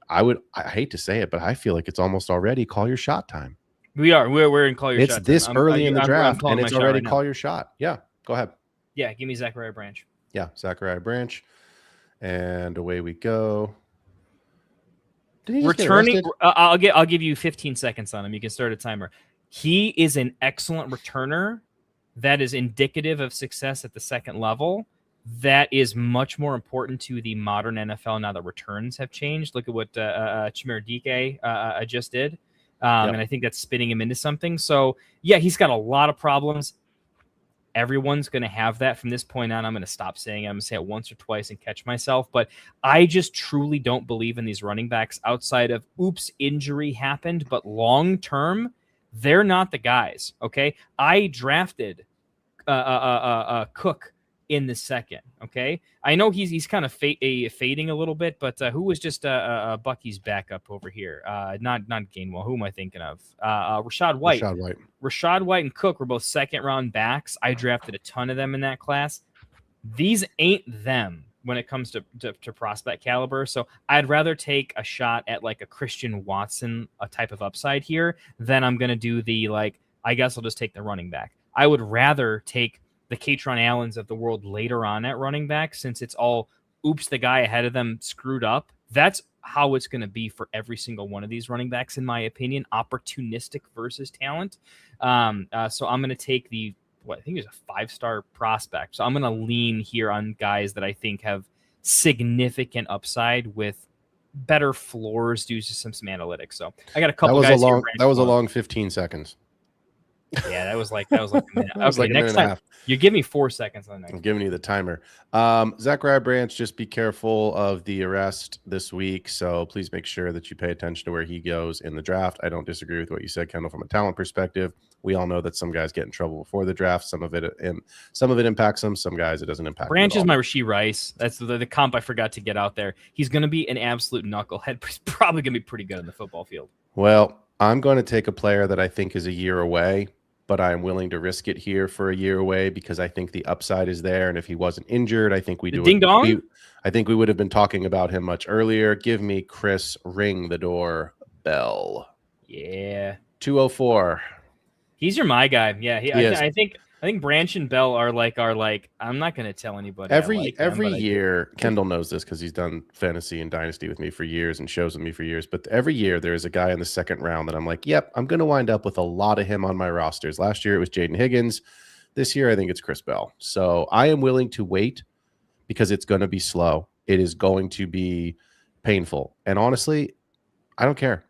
Speaker 3: I hate to say it, but I feel like it's almost already call your shot time.
Speaker 4: We're in call your shot.
Speaker 3: It's this early in the draft,
Speaker 4: I'm
Speaker 3: and it's already call your shot. Yeah, go ahead.
Speaker 4: Yeah, give me Zachariah Branch.
Speaker 3: Yeah, Zachariah Branch. And away we go. Did he just
Speaker 4: Returning,
Speaker 3: get
Speaker 4: I'll give you 15 seconds on him. You can start a timer. He is an excellent returner. That is indicative of success at the second level. That is much more important to the modern NFL now that returns have changed. Look at what Chimere Dike just did. And I think that's spinning him into something. So, yeah, he's got a lot of problems. Everyone's going to have that from this point on. I'm going to stop saying it. I'm going to say it once or twice and catch myself. But I just truly don't believe in these running backs outside of, oops, injury happened. But long term, they're not the guys, okay? I drafted Cook in the second, okay? I know he's kind of fading a little bit, but who was just Bucky's backup over here? Not Gainwell. Who am I thinking of? Rashad White. Rashad White and Cook were both second-round backs. I drafted a ton of them in that class. These ain't them when it comes to prospect caliber. So I'd rather take a shot at like a Christian Watson, a type of upside here, than I'm going to do I guess I'll just take the running back. I would rather take the Katron Allens of the world later on at running back, since it's all, oops, the guy ahead of them screwed up. That's how it's going to be for every single one of these running backs, in my opinion, opportunistic versus talent. So I'm going to take I think is a 5-star prospect. So I'm going to lean here on guys that I think have significant upside with better floors due to some analytics. So I got a couple guys.
Speaker 3: That was a long 15 seconds.
Speaker 4: Yeah, that was like a minute.
Speaker 3: That was like a minute and a half.
Speaker 4: You give me 4 seconds on that.
Speaker 3: I'm giving you the timer. Zachariah Branch, just be careful of the arrest this week. So please make sure that you pay attention to where he goes in the draft. I don't disagree with what you said, Kendall, from a talent perspective. We all know that some guys get in trouble before the draft. Some of it impacts them. Some guys it doesn't impact.
Speaker 4: Branch is my Rashee Rice. That's the comp I forgot to get out there. He's going to be an absolute knucklehead, but he's probably going to be pretty good in the football field.
Speaker 3: Well, I'm going to take a player that I think is a year away, but I'm willing to risk it here for a year away because I think the upside is there. And if he wasn't injured, I think I think we would have been talking about him much earlier. Give me Chris Ring the Door Bell.
Speaker 4: Yeah.
Speaker 3: 204.
Speaker 4: He's my guy. Yeah. I think Branch and Bell are like I'm not going to tell anybody.
Speaker 3: Every year, Kendall knows this because he's done fantasy and dynasty with me for years and shows with me for years. But every year there is a guy in the second round that I'm like, yep, I'm going to wind up with a lot of him on my rosters. Last year it was Jaden Higgins. This year I think it's Chris Bell. So I am willing to wait because it's going to be slow. It is going to be painful. And honestly, I don't care.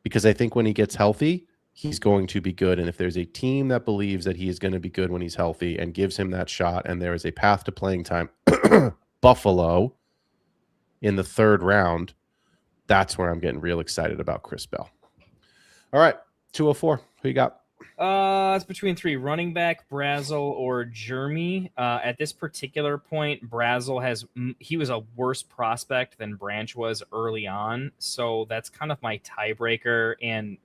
Speaker 3: because I think when he gets healthy, he's going to be good. And if there's a team that believes that he is going to be good when he's healthy and gives him that shot, and there is a path to playing time, Buffalo in the 3rd round, that's where I'm getting real excited about Chris Bell. All right, 204. Who you got?
Speaker 4: It's between 3: running back, Brazel, or Jeremy. At this particular point, Brazel he was a worse prospect than Branch was early on, so that's kind of my tiebreaker. And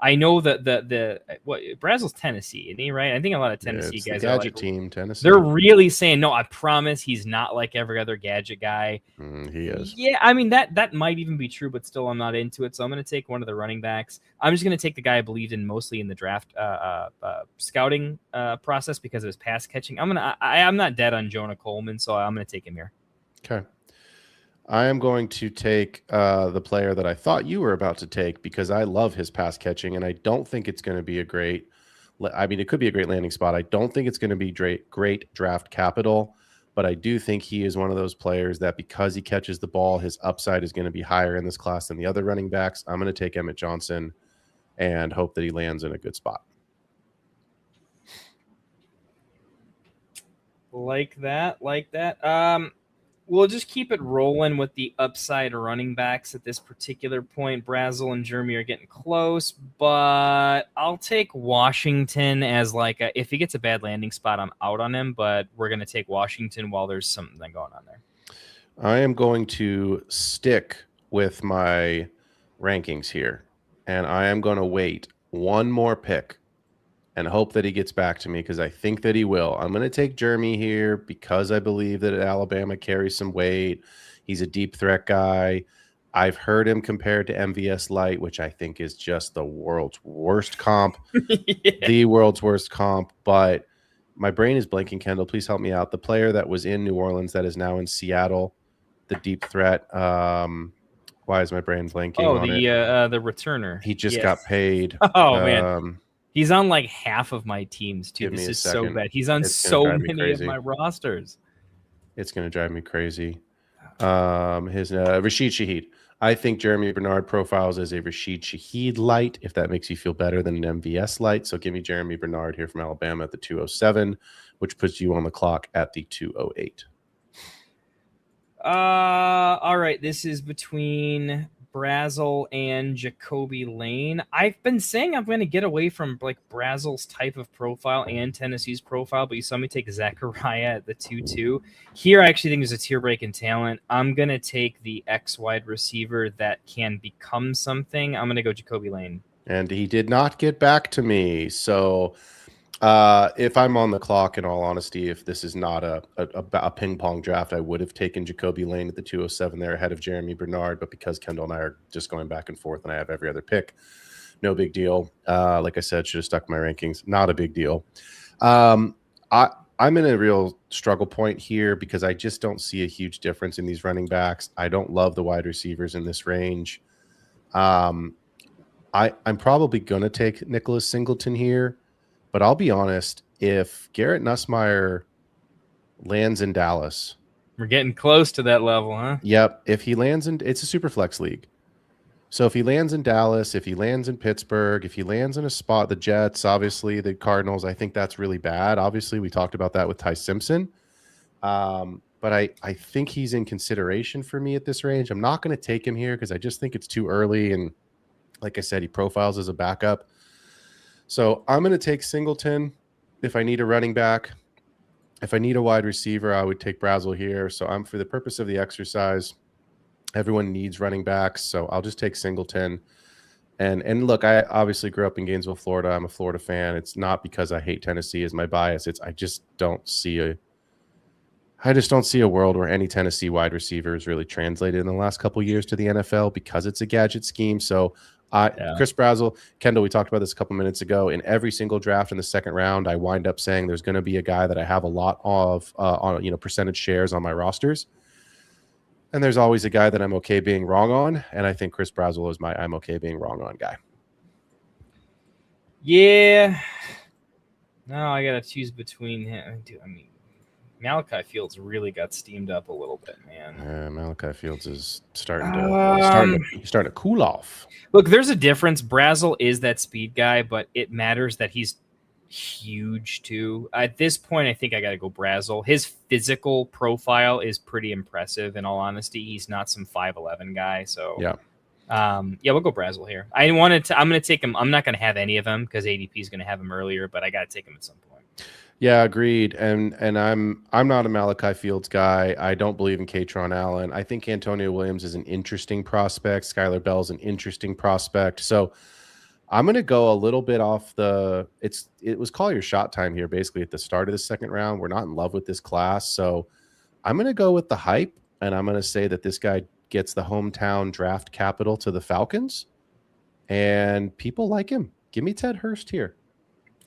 Speaker 4: I know that what Brazel's Tennessee, isn't he? Right? I think a lot of Tennessee
Speaker 3: It's
Speaker 4: guys
Speaker 3: the
Speaker 4: are
Speaker 3: gadget
Speaker 4: like,
Speaker 3: team, Tennessee.
Speaker 4: they're really saying, no, I promise he's not like every other gadget guy.
Speaker 3: He is.
Speaker 4: Yeah, I mean, that might even be true, but still I'm not into it. So I'm going to take one of the running backs. I'm just going to take the guy I believed in mostly in the draft scouting process because of his pass catching. I'm not dead on Jonah Coleman, so I'm going to take him here.
Speaker 3: Okay. I am going to take the player that I thought you were about to take because I love his pass catching, and I don't think it's going to be a great – I mean, it could be a great landing spot. I don't think it's going to be great draft capital, but I do think he is one of those players that because he catches the ball, his upside is going to be higher in this class than the other running backs. I'm going to take Emmett Johnson and hope that he lands in a good spot.
Speaker 4: Like that. We'll just keep it rolling with the upside running backs at this particular point. Brazel and Jeremy are getting close, but I'll take Washington as if he gets a bad landing spot, I'm out on him, but we're going to take Washington while there's something going on there.
Speaker 3: I am going to stick with my rankings here, and I am going to wait one more pick and hope that he gets back to me because I think that he will. I'm going to take Jeremy here because I believe that Alabama carries some weight. He's a deep threat guy. I've heard him compared to MVS Light, which I think is just the world's worst comp.
Speaker 4: Yeah.
Speaker 3: The world's worst comp. But my brain is blanking, Kendall. Please help me out. The player that was in New Orleans that is now in Seattle, the deep threat. Why is my brain blanking on it?
Speaker 4: The returner.
Speaker 3: He just got paid.
Speaker 4: Oh, man. He's on half of my teams, too. This is so bad. He's on so many of my rosters.
Speaker 3: It's going to drive me crazy. His Rashid Shaheed. I think Jeremy Bernard profiles as a Rashid Shaheed light, if that makes you feel better than an MVS light. So give me Jeremy Bernard here from Alabama at the 207, which puts you on the clock at the 208.
Speaker 4: All right. This is between Brazel and Jacoby Lane. I've been saying I'm going to get away from Brazel's type of profile and Tennessee's profile, but you saw me take Zechariah at the 2-2. Here, I actually think there's a tier break in talent. I'm going to take the X wide receiver that can become something. I'm going to go Jacoby Lane.
Speaker 3: And he did not get back to me. So if I'm on the clock, in all honesty, if this is not a ping pong draft, I would have taken Jacoby Lane at the 207 there ahead of Jeremy Bernard. But because Kendall and I are just going back and forth and I have every other pick, no big deal. Like I said, should have stuck my rankings. Not a big deal. I'm in a real struggle point here because I just don't see a huge difference in these running backs. I don't love the wide receivers in this range. I'm probably going to take Nicholas Singleton here. But I'll be honest, if Garrett Nussmeier lands in Dallas.
Speaker 4: We're getting close to that level, huh?
Speaker 3: Yep. If he lands it's a super flex league. So if he lands in Dallas, if he lands in Pittsburgh, if he lands in a spot, the Jets, obviously the Cardinals, I think that's really bad. Obviously, we talked about that with Ty Simpson. But I think he's in consideration for me at this range. I'm not going to take him here because I just think it's too early. And like I said, he profiles as a backup. So I'm going to take Singleton if I need a running back. If I need a wide receiver, I would take Brazel here. So I'm for the purpose of the exercise, everyone needs running backs. So I'll just take Singleton. And look, I obviously grew up in Gainesville, Florida. I'm a Florida fan. It's not because I hate Tennessee as my bias. I just don't see a world where any Tennessee wide receiver is really translated in the last couple of years to the NFL because it's a gadget scheme. So Chris Brazel, Kendall, we talked about this a couple minutes ago. In every single draft in the second round, I wind up saying there's going to be a guy that I have a lot of on percentage shares on my rosters. And there's always a guy that I'm okay being wrong on. And I think Chris Brazel is my I'm okay being wrong on guy.
Speaker 4: Yeah. No, I got to choose between him. Malachi Fields really got steamed up a little bit, man.
Speaker 3: Malachi Fields is starting to cool off.
Speaker 4: Look, there's a difference. Brazel is that speed guy, but it matters that he's huge too. At this point, I think I got to go Brazel. His physical profile is pretty impressive. In all honesty, he's not some 5'11" guy. So
Speaker 3: yeah,
Speaker 4: we'll go Brazel here. I'm going to take him. I'm not going to have any of them because ADP is going to have him earlier, but I got to take him at some point.
Speaker 3: Yeah, agreed. And I'm not a Malachi Fields guy. I don't believe in Katron Allen. I think Antonio Williams is an interesting prospect. Skylar Bell's an interesting prospect. So I'm going to go a little bit off it was call your shot time here basically at the start of the second round. We're not in love with this class. So I'm going to go with the hype, and I'm going to say that this guy gets the hometown draft capital to the Falcons, and people like him. Give me Ted Hurst here.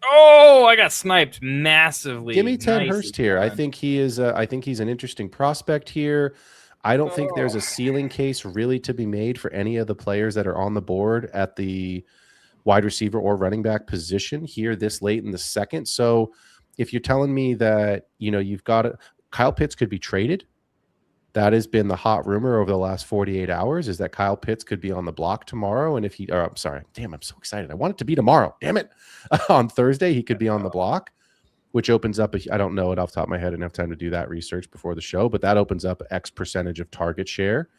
Speaker 4: Oh, I got sniped massively.
Speaker 3: Give me Ted Hurst here. I think he is. I think he's an interesting prospect here. I don't think there's a ceiling case really to be made for any of the players that are on the board at the wide receiver or running back position here this late in the second. So if you're telling me that, you've got Kyle Pitts could be traded. That has been the hot rumor over the last 48 hours, is that Kyle Pitts could be on the block tomorrow. And I'm sorry, I'm so excited. I want it to be tomorrow. Damn it. On Thursday, he could be on the block, which opens up, I don't know it off the top of my head. I didn't have time to do that research before the show, but that opens up X percentage of target share.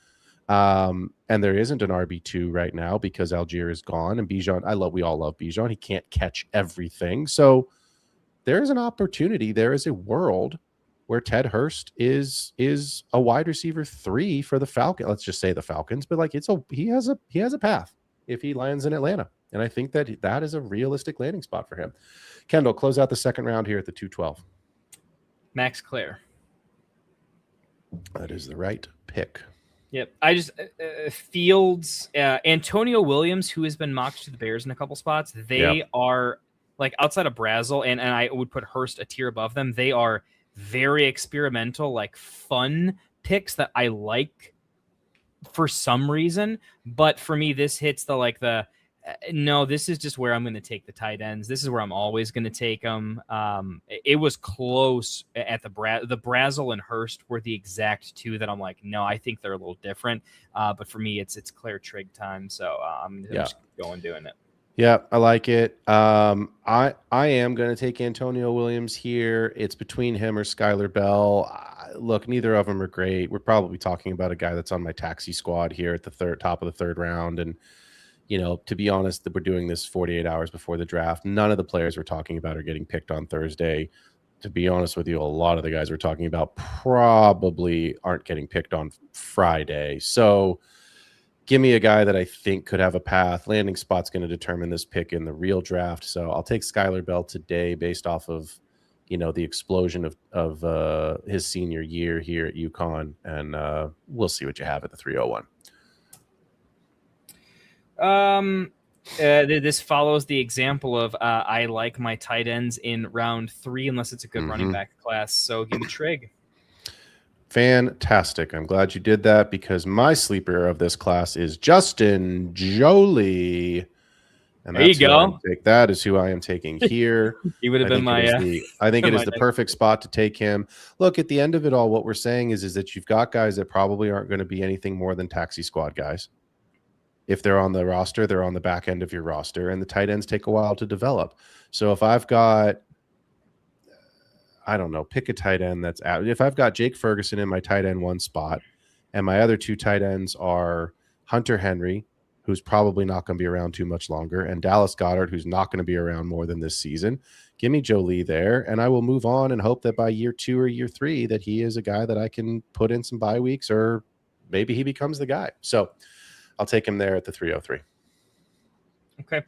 Speaker 3: And there isn't an RB2 right now because Algier is gone, and Bijan, we all love Bijan. He can't catch everything. So there is an opportunity. There is a world where Ted Hurst is a wide receiver 3 for the Falcons. Let's just say the Falcons, but he has a path if he lands in Atlanta. And I think that is a realistic landing spot for him. Kendall, close out the second round here at the 212.
Speaker 4: Max Clare.
Speaker 3: That is the right pick.
Speaker 4: Yep. I just Fields, Antonio Williams, who has been mocked to the Bears in a couple spots. They are like outside of Brazel, and I would put Hurst a tier above them. They are very experimental, like fun picks that I like for some reason. But for me, this hits no, this is just where I'm going to take the tight ends. This is where I'm always going to take them. It was close at the Brazel and Hurst were the exact two that I'm like, no, I think they're a little different. But for me, it's Claire Trigg time. So I'm just going doing it.
Speaker 3: Yeah, I like it. I am going to take Antonio Williams here. It's between him or Skylar Bell. Look, neither of them are great. We're probably talking about a guy that's on my taxi squad here at the top of the third round. And, to be honest, we're doing this 48 hours before the draft. None of the players we're talking about are getting picked on Thursday. To be honest with you, a lot of the guys we're talking about probably aren't getting picked on Friday. So give me a guy that I think could have a path. Landing spot's going to determine this pick in the real draft. So I'll take Skylar Bell today based off of, the explosion of his senior year here at UConn. And we'll see what you have at the 301.
Speaker 4: This follows the example of I like my tight ends in round 3 unless it's a good running back class. So give me Trigg.
Speaker 3: Fantastic. I'm glad you did that because my sleeper of this class is Justin Jolie. And
Speaker 4: there you go.
Speaker 3: That is who I am taking here.
Speaker 4: He would have been my.
Speaker 3: I think it is the perfect spot to take him. Look, at the end of it all, what we're saying is that you've got guys that probably aren't going to be anything more than taxi squad guys. If they're on the roster, they're on the back end of your roster, and the tight ends take a while to develop. So if I've got, I don't know, pick a tight end that's out. If I've got Jake Ferguson in my tight end 1 spot, and my other 2 tight ends are Hunter Henry, who's probably not going to be around too much longer, and Dallas Goedert, who's not going to be around more than this season, give me Jolie there, and I will move on and hope that by year 2 or year 3 that he is a guy that I can put in some bye weeks, or maybe he becomes the guy. So I'll take him there at the 303.
Speaker 4: Okay.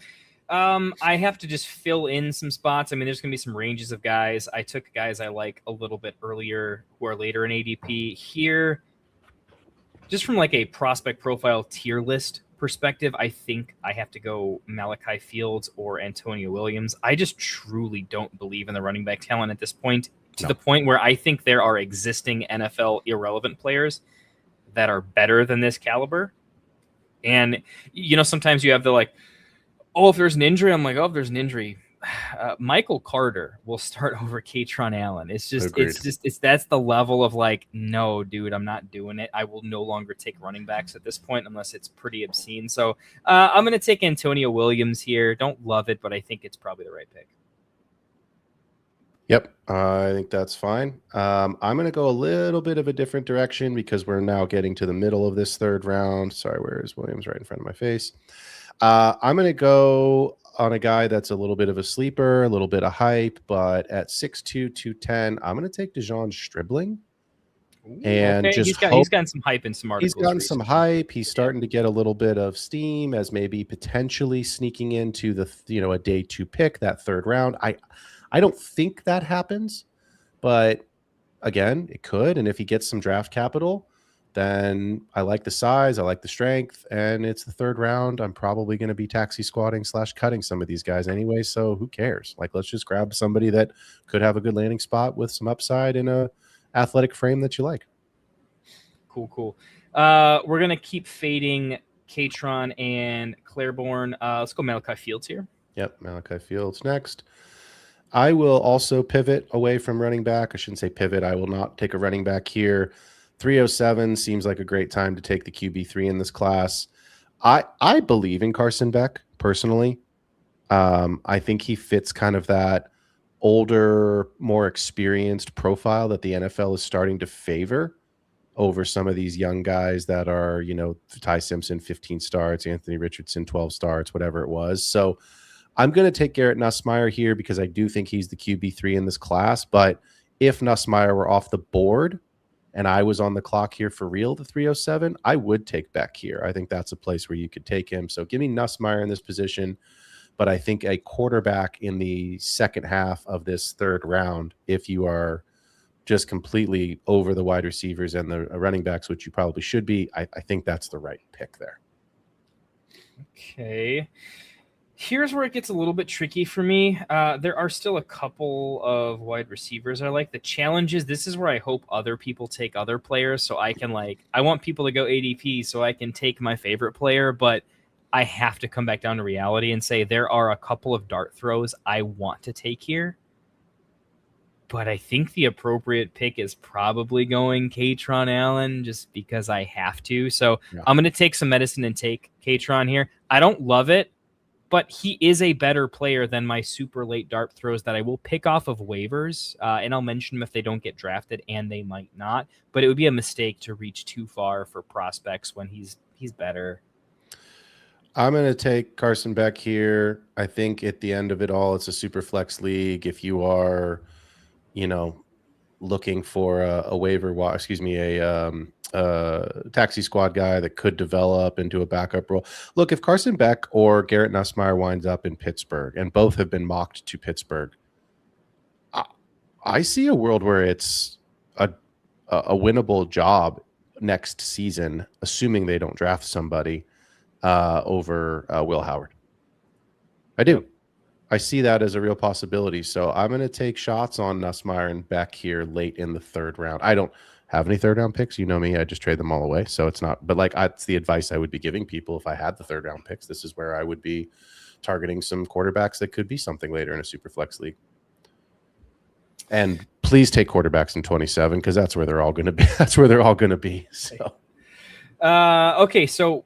Speaker 4: I have to just fill in some spots. I mean, there's going to be some ranges of guys. I took guys I like a little bit earlier who are later in ADP. Here, just from like a prospect profile tier list perspective, I think I have to go Malachi Fields or Antonio Williams. I just truly don't believe in the running back talent at this point, to the point where I think there are existing NFL irrelevant players that are better than this caliber. And, sometimes you have the if there's an injury, I'm like, if there's an injury, Michael Carter will start over Katron Allen. It's
Speaker 3: Agreed.
Speaker 4: that's the level of like, no, dude, I'm not doing it. I will no longer take running backs at this point unless it's pretty obscene. So I'm going to take Antonio Williams here. Don't love it, but I think it's probably the right pick.
Speaker 3: Yep, I think that's fine. I'm going to go a little bit of a different direction because we're now getting to the middle of this third round. Sorry, where is Williams? Right in front of my face. I'm going to go on a guy that's a little bit of a sleeper, a little bit of hype, but at 6'2", 210, I'm going to take DeJon Stribling. And
Speaker 4: okay.
Speaker 3: just
Speaker 4: he's gotten some hype in some articles.
Speaker 3: He's gotten
Speaker 4: recently.
Speaker 3: some hype. He's starting to get a little bit of steam as maybe potentially sneaking into the a day 2 pick, that third round. I don't think that happens, but again, it could. And if he gets some draft capital, then I like the size, I like the strength, and it's the third round. I'm probably going to be taxi squatting / cutting some of these guys anyway. So who cares? Like, let's just grab somebody that could have a good landing spot with some upside in a athletic frame that you like.
Speaker 4: Cool. We're going to keep fading Katron and Claiborne. Let's go Malachi Fields here.
Speaker 3: Yep, Malachi Fields next. I will also pivot away from running back. I shouldn't say pivot. I will not take a running back here. 307 seems like a great time to take the QB3 in this class. I believe in Carson Beck personally. I think he fits kind of that older, more experienced profile that the NFL is starting to favor over some of these young guys that are, Ty Simpson, 15 starts, Anthony Richardson, 12 starts, whatever it was. So I'm going to take Garrett Nussmeier here because I do think he's the QB3 in this class. But if Nussmeier were off the board and I was on the clock here for real, the 307, I would take Beck here. I think that's a place where you could take him. So give me Nussmeier in this position. But I think a quarterback in the second half of this third round, if you are just completely over the wide receivers and the running backs, which you probably should be, I think that's the right pick there.
Speaker 4: Okay. Here's where it gets a little bit tricky for me. There are still a couple of wide receivers I like. The challenge is this is where I hope other people take other players so I can I want people to go ADP so I can take my favorite player, but I have to come back down to reality and say there are a couple of dart throws I want to take here. But I think the appropriate pick is probably going Katron Allen just because I have to. So yeah. I'm going to take some medicine and take Katron here. I don't love it, but he is a better player than my super late dart throws that I will pick off of waivers. And I'll mention them if they don't get drafted, and they might not. But it would be a mistake to reach too far for prospects when he's better.
Speaker 3: I'm going to take Carson Beck here. I think at the end of it all, it's a super flex league. If you are, looking for a waiver, taxi squad guy that could develop into a backup role. Look, if Carson Beck or Garrett Nussmeier winds up in Pittsburgh, and both have been mocked to Pittsburgh, I see a world where it's a winnable job next season, assuming they don't draft somebody over Will Howard. I do. I see that as a real possibility. So I'm going to take shots on Nussmeier and Beck here late in the third round. I don't have any third round picks. You know me. I just trade them all away. So it's not, but it's the advice I would be giving people if I had the third round picks. This is where I would be targeting some quarterbacks that could be something later in a super flex league. And please take quarterbacks in 27 because that's where they're all going to be. That's where they're all going to be. So.
Speaker 4: Okay, so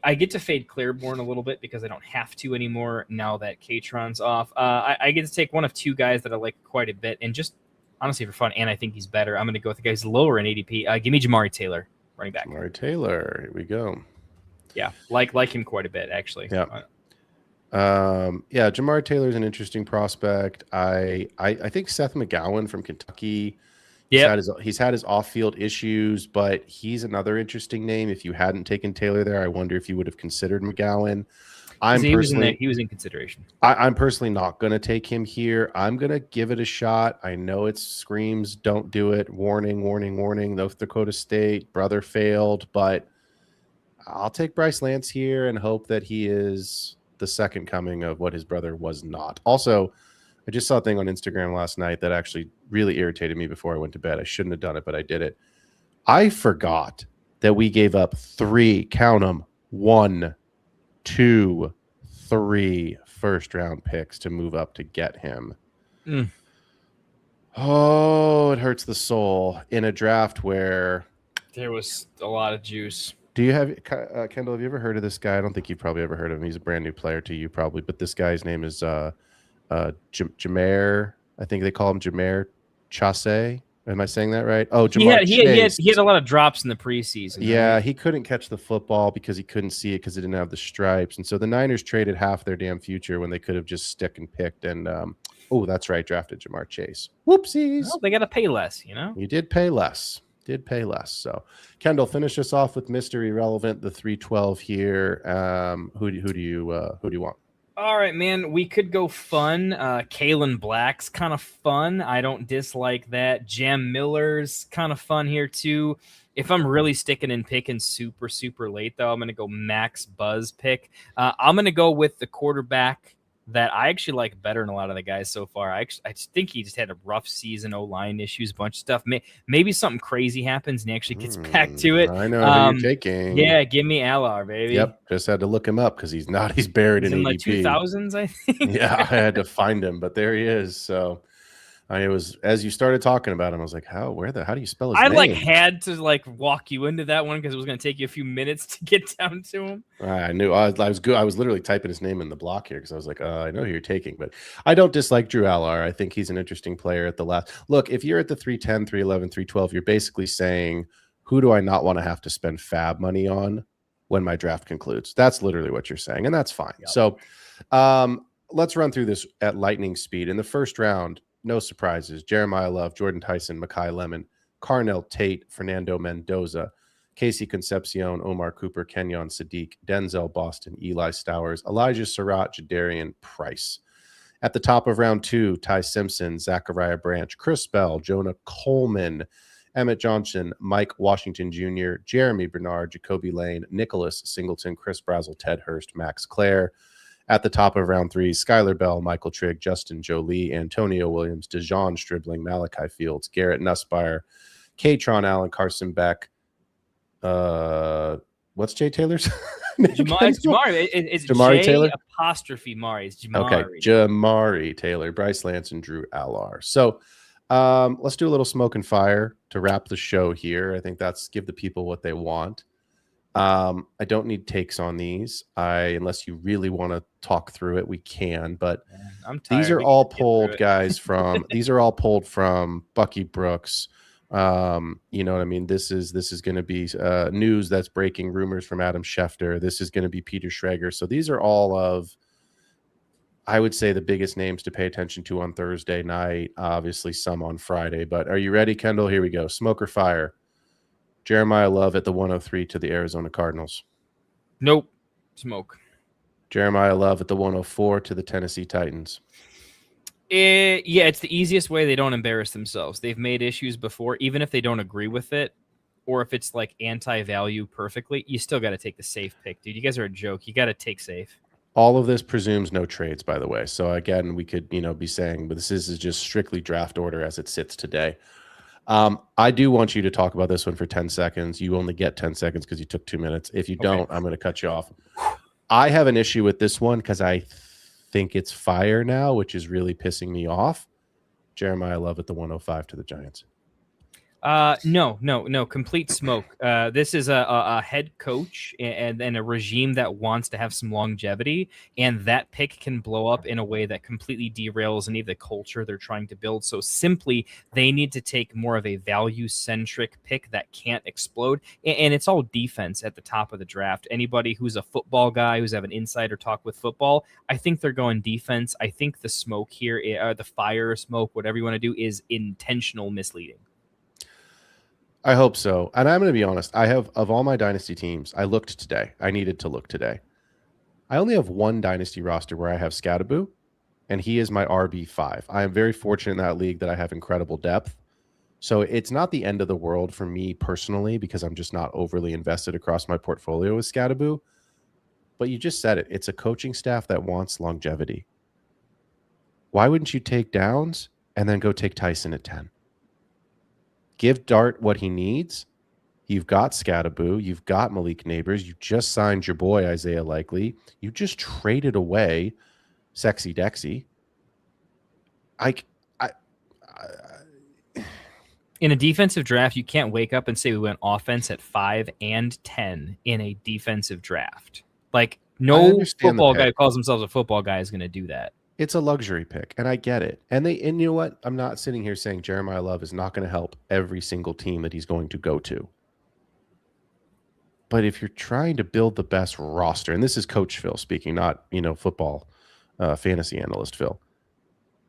Speaker 4: I get to fade Claiborne a little bit because I don't have to anymore now that Katron's off. I get to take one of two guys that I like quite a bit, and just honestly for fun, and I think he's better. I'm going to go with the guy who's lower in ADP. Give me Jamari Taylor, running back.
Speaker 3: Jamari Taylor, here we go.
Speaker 4: Yeah, like him quite a bit actually.
Speaker 3: Yeah. Jamari Taylor is an interesting prospect. I think Seth McGowan from Kentucky.
Speaker 4: Yeah,
Speaker 3: he's had his off-field issues, but he's another interesting name. If you hadn't taken Taylor there, I wonder if you would have considered McGowan.
Speaker 4: He was in consideration.
Speaker 3: I'm personally not going to take him here. I'm going to give it a shot. I know it screams, don't do it. Warning, warning, warning. North Dakota State, brother failed, but I'll take Bryce Lance here and hope that he is the second coming of what his brother was not. Also, I just saw a thing on Instagram last night that actually really irritated me before I went to bed. I shouldn't have done it, but I did it. I forgot that we gave up 3, count them, 1, 2, 3, first-round picks to move up to get him.
Speaker 4: Mm.
Speaker 3: Oh, it hurts the soul in a draft where
Speaker 4: there was a lot of juice.
Speaker 3: Do you have Kendall? Have you ever heard of this guy? I don't think you've probably ever heard of him. He's a brand new player to you, probably. But this guy's name is Jameer. I think they call him Jameer Chase. Am I saying that right? Oh, Jamar Chase.
Speaker 4: He had a lot of drops in the preseason.
Speaker 3: Yeah,
Speaker 4: right?
Speaker 3: he couldn't catch the football because he couldn't see it because it didn't have the stripes. And so the Niners traded half their damn future when they could have just stick and picked. And oh, that's right, drafted Jamar Chase. Whoopsies.
Speaker 4: Well, they got to pay less, you know.
Speaker 3: You did pay less. So Kendall, finish us off with Mr. Irrelevant, the 312 here. Who do you want?
Speaker 4: All right, man. We could go fun. Kalen Black's kind of fun. I don't dislike that. Jam Miller's kind of fun here too. If I'm really sticking and picking super, super late, though, I'm going to go Max Buzz pick. I'm going to go with the quarterback that I actually like better than a lot of the guys so far. I think he just had a rough season, O-line issues, a bunch of stuff. Maybe something crazy happens and he actually gets back to it.
Speaker 3: I know who you're taking.
Speaker 4: Yeah, give me Alar, baby.
Speaker 3: Yep, just had to look him up because he's buried in ADP.
Speaker 4: Like 2000s, I think.
Speaker 3: Yeah, I had to find him, but there he is. So it was as you started talking about him, I was like, how do you spell his name?
Speaker 4: I had to walk you into that one because it was going to take you a few minutes to get down to him.
Speaker 3: I knew I was good. I was literally typing his name in the block here because I was like, I know who you're taking, but I don't dislike Drew Allar. I think he's an interesting player at the last. Look, if you're at the 310, 311, 312, you're basically saying, who do I not want to have to spend fab money on when my draft concludes? That's literally what you're saying, and that's fine. Yep. So let's run through this at lightning speed. In the first round, no surprises. Jeremiah Love, Jordan Tyson, Mekhi Lemon, Carnell Tate, Fernando Mendoza, Casey Concepcion, Omar Cooper, Kenyon Sadiq, Denzel Boston, Eli Stowers, Elijah Surratt, Jadarian Price. At the top of round 2, Ty Simpson, Zachariah Branch, Chris Bell, Jonah Coleman, Emmett Johnson, Mike Washington Jr., Jeremy Bernard, Jacoby Lane, Nicholas Singleton, Chris Brazel, Ted Hurst, Max Clare. At the top of round 3, Skylar Bell, Michael Trigg, Justin Jolie, Antonio Williams, Dejon Stribling, Malachi Fields, Garrett Nussbauer, Katron Allen, Carson Beck. What's Jay Taylor's?
Speaker 4: Jamari. It's
Speaker 3: Jamari
Speaker 4: J
Speaker 3: Taylor?
Speaker 4: apostrophe Mari. It's Jamari.
Speaker 3: Okay, Jamari Taylor, Bryce Lance, and Drew Allar. So let's do a little smoke and fire to wrap the show here. I think that's give the people what they want. I don't need takes on these. Unless you really want to talk through it, we can. But
Speaker 4: I'm tired.
Speaker 3: These are all pulled, guys. These are all pulled from Bucky Brooks. You know what I mean? This is going to be news that's breaking, rumors from Adam Schefter. This is going to be Peter Schrager. So these are all of, I would say, the biggest names to pay attention to on Thursday night. Obviously, some on Friday. But are you ready, Kendall? Here we go. Smoke or fire? Jeremiah Love at the 103 to the Arizona Cardinals.
Speaker 4: Nope. Smoke.
Speaker 3: Jeremiah Love at the 104 to the Tennessee Titans.
Speaker 4: Yeah, it's the easiest way. They don't embarrass themselves. They've made issues before, even if they don't agree with it, or if it's like anti-value perfectly, you still got to take the safe pick, dude. You guys are a joke. You got to take safe.
Speaker 3: All of this presumes no trades, by the way. So again, we could, be saying, but this is just strictly draft order as it sits today. I do want you to talk about this one for 10 seconds. You only get 10 seconds because you took 2 minutes. If you don't, I'm going to cut you off. I have an issue with this one because I think it's fire now, which is really pissing me off. Jeremiah Love at the 105 to the Giants.
Speaker 4: No, complete smoke. This is a head coach and a regime that wants to have some longevity, and that pick can blow up in a way that completely derails any of the culture they're trying to build. So simply, they need to take more of a value-centric pick that can't explode, and it's all defense at the top of the draft. Anybody who's a football guy, who's have an insider talk with football, I think they're going defense. I think the smoke here, the fire, smoke, whatever you want to do, is intentional misleading.
Speaker 3: I hope so. And I'm going to be honest. I have, of all my dynasty teams, I looked today. I needed to look today. I only have one dynasty roster where I have Scadaboo, and he is my RB5. I am very fortunate in that league that I have incredible depth. So it's not the end of the world for me personally because I'm just not overly invested across my portfolio with Scadaboo. But you just said it. It's a coaching staff that wants longevity. Why wouldn't you take Downs and then go take Tyson at 10? Give Dart what he needs. You've got Scadaboo. You've got Malik Neighbors. You just signed your boy, Isaiah Likely. You just traded away sexy Dexy. I
Speaker 4: In a defensive draft, you can't wake up and say we went offense at 5 and 10 in a defensive draft. Like, no football guy who calls themselves a football guy is going to do that.
Speaker 3: It's a luxury pick, and I get it. And you know what? I'm not sitting here saying Jeremiah Love is not going to help every single team that he's going to go to. But if you're trying to build the best roster, and this is Coach Phil speaking, not, football fantasy analyst Phil,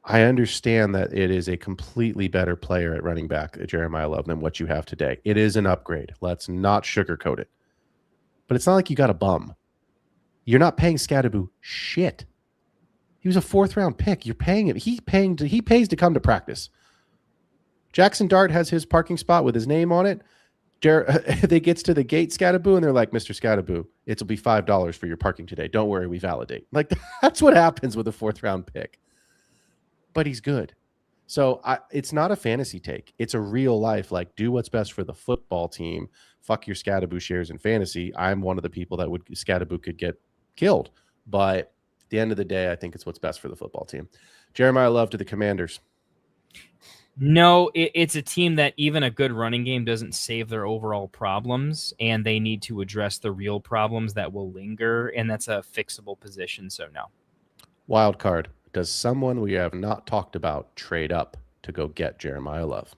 Speaker 3: I understand that it is a completely better player at running back, Jeremiah Love, than what you have today. It is an upgrade. Let's not sugarcoat it. But it's not like you got a bum. You're not paying Scadaboo shit. He was a 4th-round pick. You're paying him. He pays to come to practice. Jackson Dart has his parking spot with his name on it. They gets to the gate, Scadaboo, and they're like, Mr. Scadaboo, it'll be $5 for your parking today. Don't worry, we validate. Like, that's what happens with a 4th-round pick. But he's good. So it's not a fantasy take. It's a real life, like, do what's best for the football team. Fuck your Scadaboo shares in fantasy. I'm one of the people that Scadaboo could get killed. But at the end of the day, I think it's what's best for the football team. Jeremiah Love to the Commanders.
Speaker 4: No, it's a team that even a good running game doesn't save their overall problems, and they need to address the real problems that will linger, and that's a fixable position, so no.
Speaker 3: Wild card. Does someone we have not talked about trade up to go get Jeremiah Love?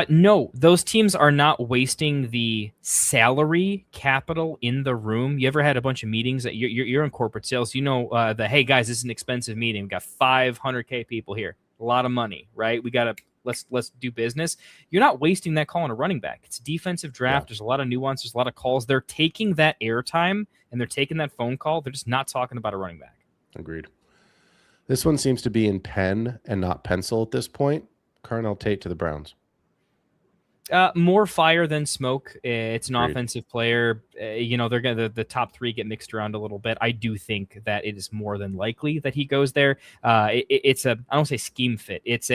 Speaker 4: No, those teams are not wasting the salary capital in the room. You ever had a bunch of meetings that you're in corporate sales? You know, hey guys, this is an expensive meeting. We got 500K people here, a lot of money, right? We got to let's do business. You're not wasting that call on a running back. It's a defensive draft. Yeah. There's a lot of nuance. There's a lot of calls. They're taking that airtime and they're taking that phone call. They're just not talking about a running back.
Speaker 3: Agreed. This one seems to be in pen and not pencil at this point. Carnell Tate to the Browns.
Speaker 4: More fire than smoke. It's an
Speaker 3: Agreed.
Speaker 4: Offensive player. They're gonna the top 3 get mixed around a little bit. I do think that it is more than likely that he goes there. It's I don't say scheme fit. It's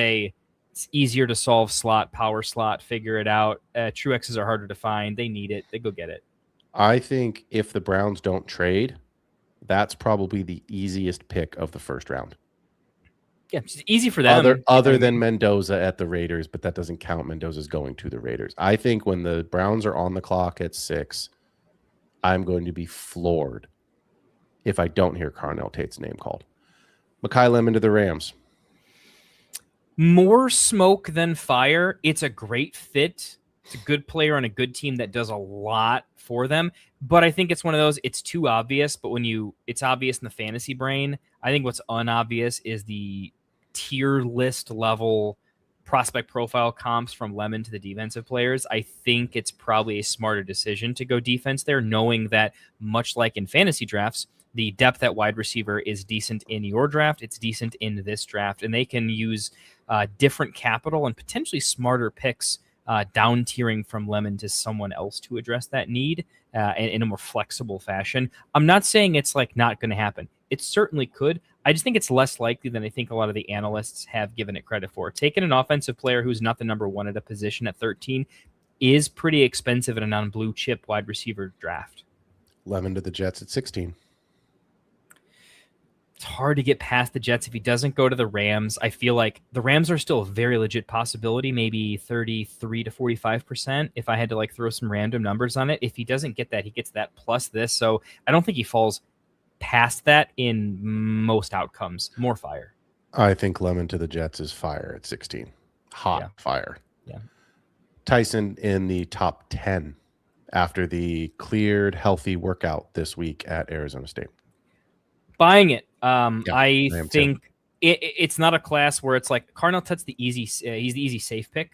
Speaker 4: easier to solve slot, power slot, figure it out. True X's are harder to find. They need it. They go get it.
Speaker 3: I think if the Browns don't trade, that's probably the easiest pick of the first round.
Speaker 4: Yeah, it's easy for them.
Speaker 3: Other than Mendoza at the Raiders, but that doesn't count. Mendoza's going to the Raiders. I think when the Browns are on the clock at 6, I'm going to be floored if I don't hear Carnell Tate's name called. Mekhi Lemon to the Rams.
Speaker 4: More smoke than fire. It's a great fit. It's a good player on a good team that does a lot for them. But I think it's one of those, it's too obvious. But it's obvious in the fantasy brain. I think what's unobvious is the tier list level prospect profile comps from Lemon to the defensive players. I think it's probably a smarter decision to go defense there, knowing that much like in fantasy drafts, the depth at wide receiver is decent in your draft. It's decent in this draft, and they can use different capital and potentially smarter picks down tiering from Lemon to someone else to address that need in a more flexible fashion. I'm not saying it's like not going to happen. It certainly could. I just think it's less likely than I think a lot of the analysts have given it credit for. Taking an offensive player who's not the number 1 at a position at 13 is pretty expensive in a non-blue chip wide receiver draft.
Speaker 3: Lemon to the Jets at 16.
Speaker 4: It's hard to get past the Jets if he doesn't go to the Rams. I feel like the Rams are still a very legit possibility, maybe 33 to 45%. If I had to throw some random numbers on it, if he doesn't get that, he gets that plus this. So I don't think he falls past that in most outcomes. More fire.
Speaker 3: I think Lemon to the Jets is fire at 16. Hot fire.
Speaker 4: Yeah.
Speaker 3: Tyson in the top 10 after the cleared healthy workout this week at Arizona State.
Speaker 4: Buying it. I think it's not a class where it's like Carnell Tate's he's the easy safe pick.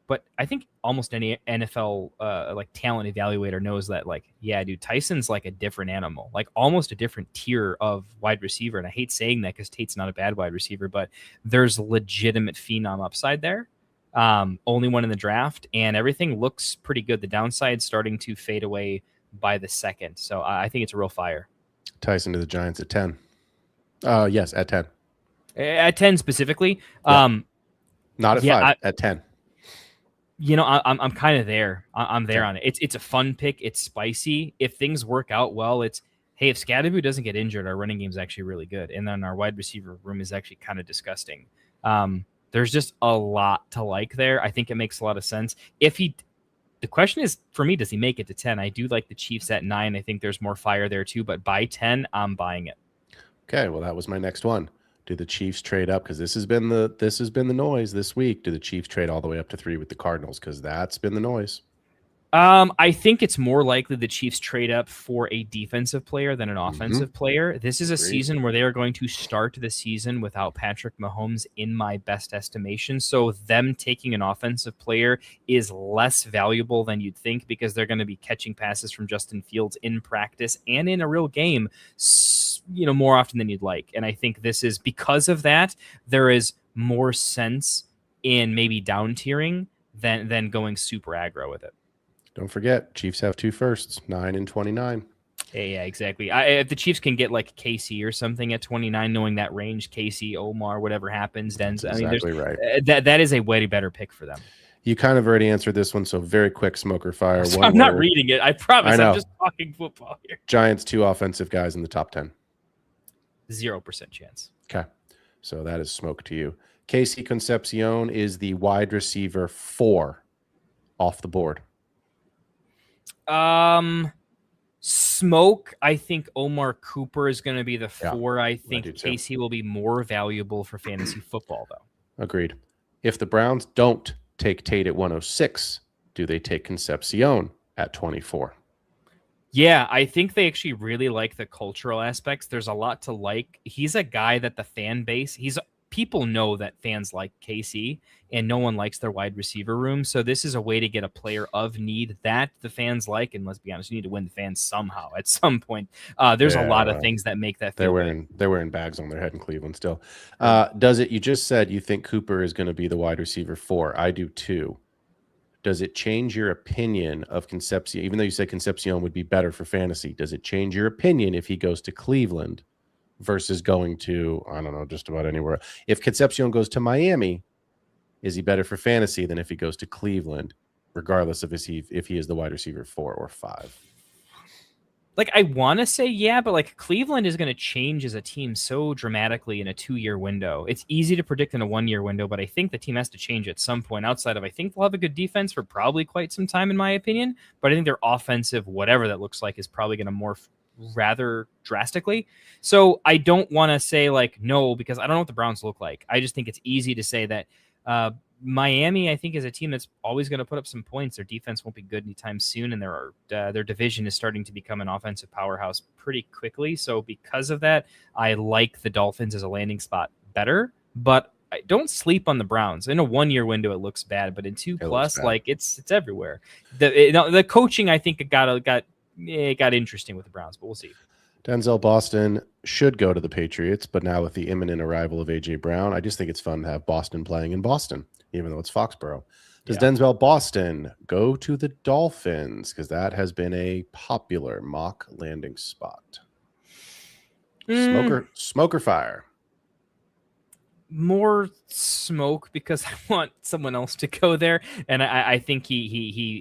Speaker 4: But I think almost any NFL talent evaluator knows that dude, Tyson's a different animal, almost a different tier of wide receiver. And I hate saying that because Tate's not a bad wide receiver, but there's legitimate phenom upside there. Only one in the draft, and everything looks pretty good. The downside's starting to fade away by the second. So I think it's a real fire.
Speaker 3: Tyson to the Giants at 10. Yes, at 10.
Speaker 4: At 10 specifically.
Speaker 3: Yeah. Not at 5, at 10.
Speaker 4: I'm kind of there. I'm there on it. It's a fun pick. It's spicy. If things work out well, it's hey, if Scadaboo doesn't get injured, our running game is actually really good. And then our wide receiver room is actually kind of disgusting. There's just a lot to like there. I think it makes a lot of sense. The question is, for me, does he make it to 10? I do like the Chiefs at 9. I think there's more fire there too, but by 10, I'm buying it.
Speaker 3: Okay, well, that was my next one. Do the Chiefs trade up? Because this has been the noise this week. Do the Chiefs trade all the way up to 3 with the Cardinals? Because that's been the noise.
Speaker 4: I think it's more likely the Chiefs trade up for a defensive player than an offensive player. This is a season where they are going to start the season without Patrick Mahomes in my best estimation. So them taking an offensive player is less valuable than you'd think because they're going to be catching passes from Justin Fields in practice and in a real game, more often than you'd like. And I think this is because of that, there is more sense in maybe down tiering than going super aggro with it.
Speaker 3: Don't forget, Chiefs have 2 firsts, 9 and 29.
Speaker 4: Yeah, exactly. If the Chiefs can get like KC or something at 29, knowing that range, KC, Omar, whatever happens, then
Speaker 3: exactly right.
Speaker 4: That is a way better pick for them.
Speaker 3: You kind of already answered this one, so very quick smoker fire.
Speaker 4: I'm not reading it. I promise. I'm just talking football here.
Speaker 3: Giants, 2 offensive guys in the top 10.
Speaker 4: 0% chance.
Speaker 3: Okay, so that is smoke to you. Casey Concepcion is the wide receiver 4 off the board.
Speaker 4: Smoke. I think Omar Cooper is going to be the 4. I think Casey will be more valuable for fantasy football, though.
Speaker 3: Agreed. If the Browns don't take Tate at 106, do they take Concepcion at 24?
Speaker 4: Yeah, I think they actually really like the cultural aspects. There's a lot to like. He's a guy that the fan base, people know that fans like KC, and no one likes their wide receiver room. So this is a way to get a player of need that the fans like. And let's be honest, you need to win the fans somehow at some point. There's a lot of things that make that feel
Speaker 3: they're wearing bags on their head in Cleveland still. You just said you think Cooper is going to be the wide receiver 4. I do too. Does it change your opinion of Concepcion? Even though you said Concepcion would be better for fantasy, does it change your opinion if he goes to Cleveland versus going to, I don't know, just about anywhere? If Concepcion goes to Miami, is he better for fantasy than if he goes to Cleveland, regardless of if he is the wide receiver 4 or 5?
Speaker 4: Like, I want to say yeah, but like Cleveland is going to change as a team so dramatically in a 2-year window. It's easy to predict in a 1-year window, but I think the team has to change at some point outside of, I think they'll have a good defense for probably quite some time, in my opinion. But I think their offensive, whatever that looks like, is probably going to morph rather drastically. So I don't want to say like no, because I don't know what the Browns look like. I just think it's easy to say that Miami, I think, is a team that's always going to put up some points. Their defense won't be good anytime soon, and their division is starting to become an offensive powerhouse pretty quickly. So because of that, I like the Dolphins as a landing spot better, but I don't sleep on the Browns. In a 1-year window, it looks bad, but in 2+, like it's everywhere. The coaching, I think, it got interesting with the Browns, but we'll see.
Speaker 3: Denzel Boston should go to the Patriots, but now with the imminent arrival of A.J. Brown, I just think it's fun to have Boston playing in Boston, even though it's Foxborough. Does Denzel Boston go to the Dolphins? Because that has been a popular mock landing spot. Smoker fire.
Speaker 4: More smoke because I want someone else to go there, and I think he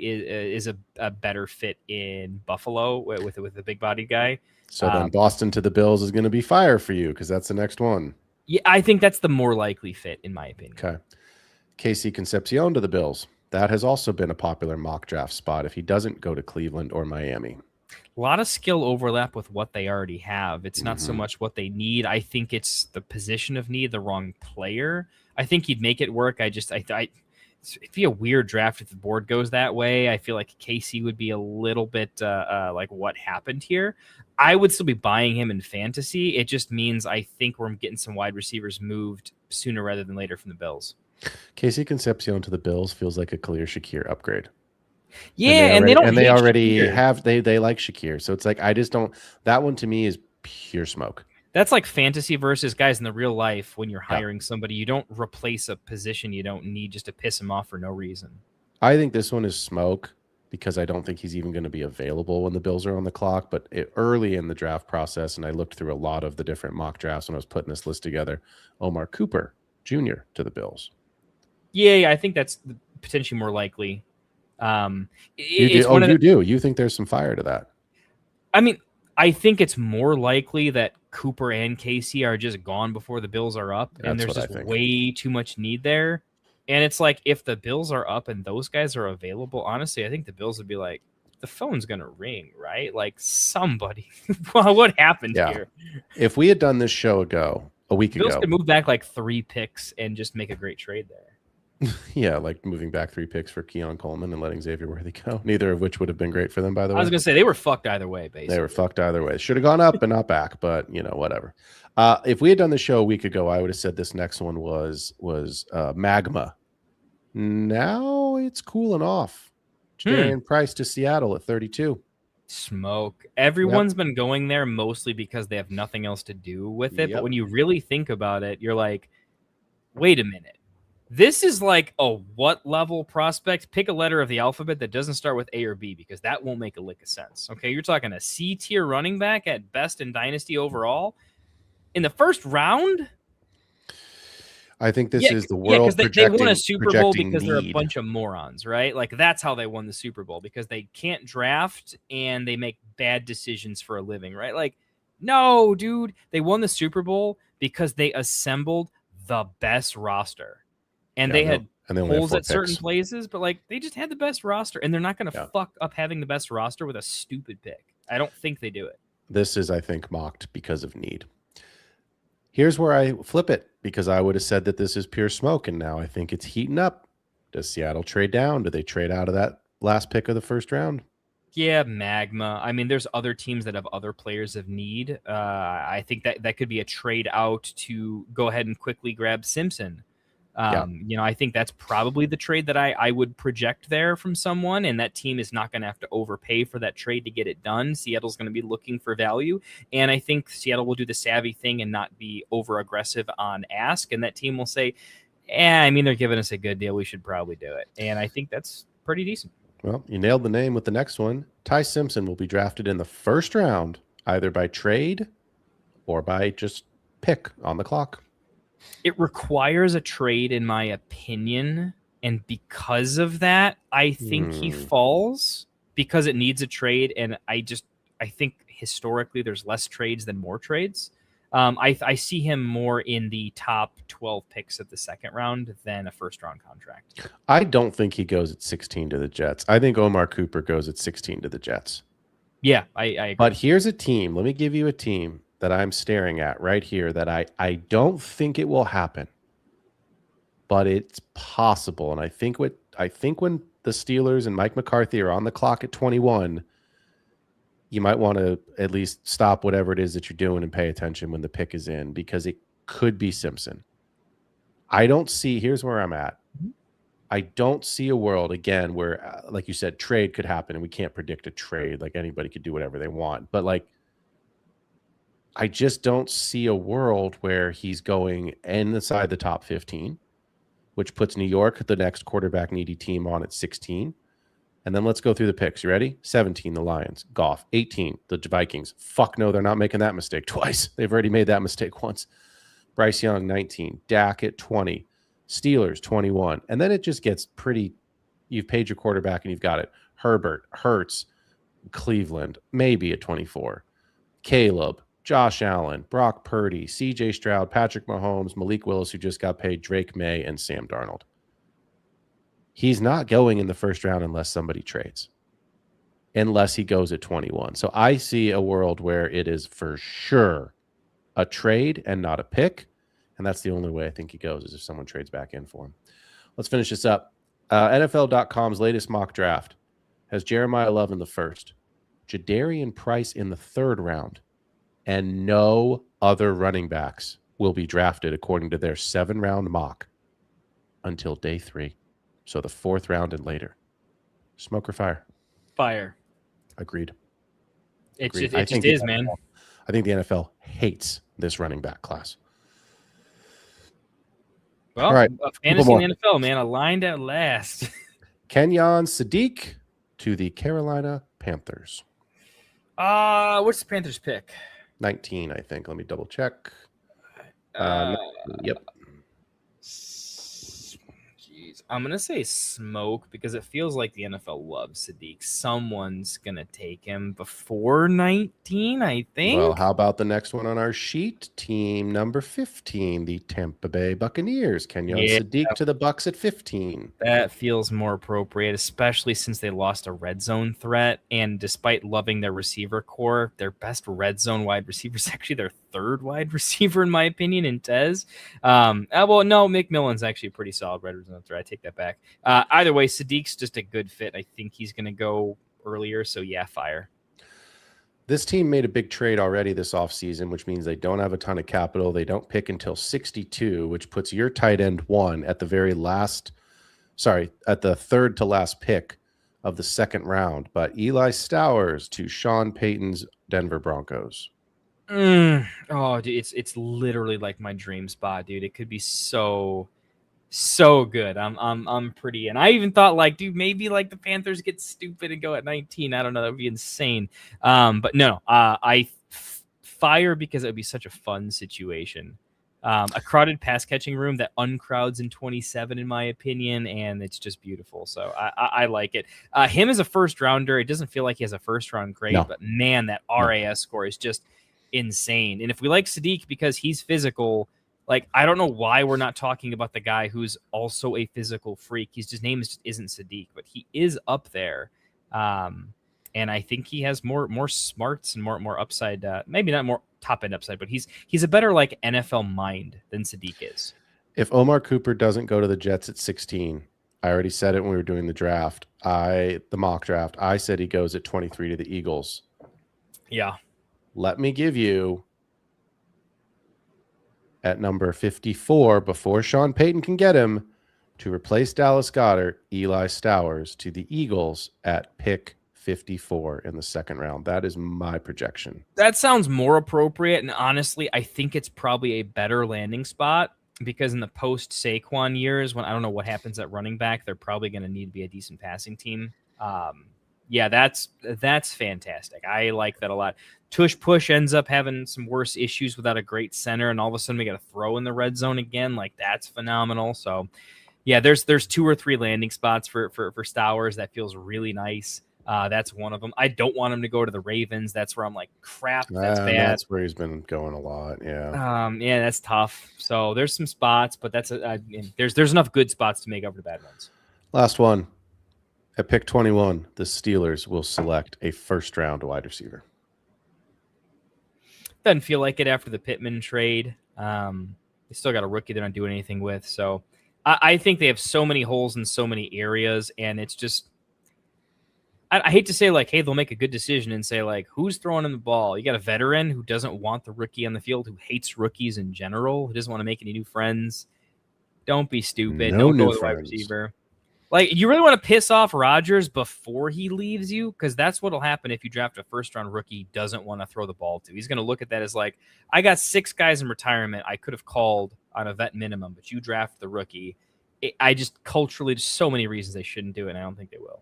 Speaker 4: is a better fit in Buffalo with the big body guy.
Speaker 3: So then Boston to the Bills is going to be fire for you because that's the next one.
Speaker 4: Yeah, I think that's the more likely fit in my opinion.
Speaker 3: Okay, Casey Concepcion to the Bills. That has also been a popular mock draft spot if he doesn't go to Cleveland or Miami.
Speaker 4: A lot of skill overlap with what they already have. It's not so much what they need. I think it's the position of need, the wrong player. I think he'd make it work. It'd be a weird draft if the board goes that way. I feel like KC would be a little bit like what happened here. I would still be buying him in fantasy. It just means I think we're getting some wide receivers moved sooner rather than later from the Bills.
Speaker 3: Casey Concepcion to the Bills feels like a clear Shakir upgrade.
Speaker 4: Yeah,
Speaker 3: they already have they like Shakir. So it's like I just don't. That one to me is pure smoke.
Speaker 4: That's like fantasy versus guys in the real life. When you're hiring somebody, you don't replace a position you don't need just to piss him off for no reason.
Speaker 3: I think this one is smoke because I don't think he's even going to be available when the Bills are on the clock. But early in the draft process, and I looked through a lot of the different mock drafts when I was putting this list together, Omar Cooper Jr. to the Bills.
Speaker 4: Yeah, I think that's potentially more likely.
Speaker 3: You do? You think there's some fire to that?
Speaker 4: I mean, I think it's more likely that Cooper and Casey are just gone before the Bills are up, and
Speaker 3: That's
Speaker 4: there's
Speaker 3: what I
Speaker 4: just
Speaker 3: think.
Speaker 4: way too much need there. And it's like, if the Bills are up and those guys are available, honestly, I think the Bills would be like, the phone's gonna ring, right? Like, somebody, what happened
Speaker 3: Yeah.
Speaker 4: here?
Speaker 3: If we had done this show a week
Speaker 4: The Bills
Speaker 3: ago,
Speaker 4: could move back like 3 picks and just make a great trade there.
Speaker 3: yeah, like moving back 3 picks for Keon Coleman and letting Xavier Worthy go, neither of which would have been great for them, by the
Speaker 4: I
Speaker 3: way.
Speaker 4: was gonna say they were fucked either way, basically.
Speaker 3: They were fucked either way. Should have gone up but not back, but whatever. If we had done the show a week ago, I would have said this next one was Magma. Now it's cooling off. Jadarian Price to Seattle at 32.
Speaker 4: Smoke. Everyone's been going there mostly because they have nothing else to do with it.
Speaker 3: Yep.
Speaker 4: But when you really think about it, you're like, wait a minute. This is like a what level prospect? Pick a letter of the alphabet that doesn't start with A or B, because that won't make a lick of sense. Okay, you're talking a C tier running back at best in Dynasty overall in the first round.
Speaker 3: I think this is the world
Speaker 4: because they won a Super Bowl because they're a
Speaker 3: need.
Speaker 4: bunch of morons, right? Like, that's how they won the Super Bowl, because they can't draft and they make bad decisions for a living, right? Like, no, dude, they won the Super Bowl because they assembled the best roster. And they had holes at certain places, but like, they just had the best roster, and they're not going to fuck up having the best roster with a stupid pick. I don't think they do it.
Speaker 3: This is, I think, mocked because of need. Here's where I flip it, because I would have said that this is pure smoke, and now I think it's heating up. Does Seattle trade down? Do they trade out of that last pick of the first round?
Speaker 4: Yeah, Magma. I mean, there's other teams that have other players of need. I think that could be a trade out to go ahead and quickly grab Simpson. I think that's probably the trade that I would project there from someone, and that team is not going to have to overpay for that trade to get it done. Seattle's going to be looking for value, and I think Seattle will do the savvy thing and not be over aggressive on ask, and that team will say, they're giving us a good deal, we should probably do it. And I think that's pretty decent.
Speaker 3: Well, you nailed the name with the next one. Ty Simpson will be drafted in the first round, either by trade or by just pick on the clock.
Speaker 4: It requires a trade, in my opinion, and because of that, I think he falls, because it needs a trade, and I think historically there's less trades than more trades. I see him more in the top 12 picks of the second round than a first-round contract.
Speaker 3: I don't think he goes at 16 to the Jets. I think Omar Cooper goes at 16 to the Jets.
Speaker 4: Yeah, I agree.
Speaker 3: But here's a team. Let me give you a team that I'm staring at right here that I don't think it will happen, but it's possible. And I think when the Steelers and Mike McCarthy are on the clock at 21, you might want to at least stop whatever it is that you're doing and pay attention when the pick is in, because it could be Simpson. Here's where I'm at. I don't see a world, again, where, like you said, trade could happen, and we can't predict a trade. Like, anybody could do whatever they want. But, like, I just don't see a world where he's going inside the top 15, which puts New York, the next quarterback needy team, on at 16. And then let's go through the picks. You ready? 17, the Lions. Goff. 18, the Vikings. Fuck no, they're not making that mistake twice. They've already made that mistake once. Bryce Young, 19. Dak at 20. Steelers, 21. And then it just gets pretty, you've paid your quarterback and you've got it. Herbert, Hurts, Cleveland, maybe at 24. Caleb, Josh Allen, Brock Purdy, CJ Stroud, Patrick Mahomes, Malik Willis, who just got paid, Drake May, and Sam Darnold. He's not going in the first round unless somebody trades, unless he goes at 21. So I see a world where it is for sure a trade and not a pick. And that's the only way I think he goes, is if someone trades back in for him. Let's finish this up. NFL.com's latest mock draft has Jeremiah Love in the first, Jadarian Price in the third round, and no other running backs will be drafted according to their 7-round mock until day 3. So the 4th round and later. Smoke or fire?
Speaker 4: Fire.
Speaker 3: Agreed.
Speaker 4: It just is, man.
Speaker 3: I think the NFL hates this running back class.
Speaker 4: Well,
Speaker 3: all right,
Speaker 4: fantasy in the NFL, man, aligned at last.
Speaker 3: Kenyon Sadiq to the Carolina Panthers.
Speaker 4: What's the Panthers pick?
Speaker 3: 19, I think. Let me double check. Yep.
Speaker 4: Jeez, I'm gonna say smoke because it feels like the NFL loves Sadiq. Someone's gonna take him before 19, I think.
Speaker 3: Well, how about the next one on our sheet? Team number 15, the Tampa Bay Buccaneers. Kenyon
Speaker 4: Yeah.
Speaker 3: Sadiq to the Bucks at 15.
Speaker 4: That feels more appropriate, especially since they lost a red zone threat. And despite loving their receiver core, their best red zone wide receiver is actually their third wide receiver, in my opinion, in Tez. Well, no, McMillan's actually a pretty solid red zone threat. I take that back. Either way, Sadiq's just a good fit. I think he's going to go earlier. So, yeah, fire.
Speaker 3: This team made a big trade already this offseason, which means they don't have a ton of capital. They don't pick until 62, which puts your tight end 1 at the at the third to last pick of the second round. But Eli Stowers to Sean Payton's Denver Broncos.
Speaker 4: Oh, dude, it's literally like my dream spot, dude. It could be so good. I'm pretty, and I even thought like, dude, maybe like the Panthers get stupid and go at 19. I don't know, that would be insane. But no, I fire because it would be such a fun situation. A crowded pass catching room that uncrowds in 27, in my opinion, and it's just beautiful. So I like it. Him as a first rounder, it doesn't feel like he has a first round grade, but man, that RAS score is just insane. And if we like Sadiq because he's physical, like I don't know why we're not talking about the guy who's also a physical freak. His name isn't Sadiq, but he is up there. And I think he has more smarts and more upside. Maybe not more top end upside, but he's a better like NFL mind than Sadiq is.
Speaker 3: If Omar Cooper doesn't go to the Jets at 16, I already said it when we were doing the mock draft. I said he goes at 23 to the Eagles.
Speaker 4: Yeah.
Speaker 3: Let me give you at number 54, before Sean Payton can get him, to replace Dallas Goedert, Eli Stowers to the Eagles at pick 54 in the second round. That is my projection.
Speaker 4: That sounds more appropriate. And honestly, I think it's probably a better landing spot because in the post Saquon years, when I don't know what happens at running back, they're probably going to need to be a decent passing team. Yeah, that's fantastic. I like that a lot. Tush Push ends up having some worse issues without a great center, and all of a sudden we got to throw in the red zone again. Like that's phenomenal. So, yeah, there's 2 or 3 landing spots for Stowers that feels really nice. That's one of them. I don't want him to go to the Ravens. That's where I'm like, crap, that's bad.
Speaker 3: That's where he's been going a lot. Yeah.
Speaker 4: Yeah, that's tough. So there's some spots, but there's enough good spots to make up for the bad ones.
Speaker 3: Last one. At pick 21, the Steelers will select a first-round wide receiver.
Speaker 4: Doesn't feel like it after the Pittman trade. They still got a rookie they're not doing anything with. So I think they have so many holes in so many areas, and it's just I hate to say like, hey, they'll make a good decision and say like, who's throwing him the ball? You got a veteran who doesn't want the rookie on the field, who hates rookies in general, who doesn't want to make any new friends. Don't be stupid. Don't go with the wide receiver. Like, you really want to piss off Rodgers before he leaves you? Because that's what will happen if you draft a first-round rookie he doesn't want to throw the ball to. He's going to look at that as like, I got 6 guys in retirement I could have called on a vet minimum, but you draft the rookie. I just culturally, there's so many reasons they shouldn't do it, and I don't think they will.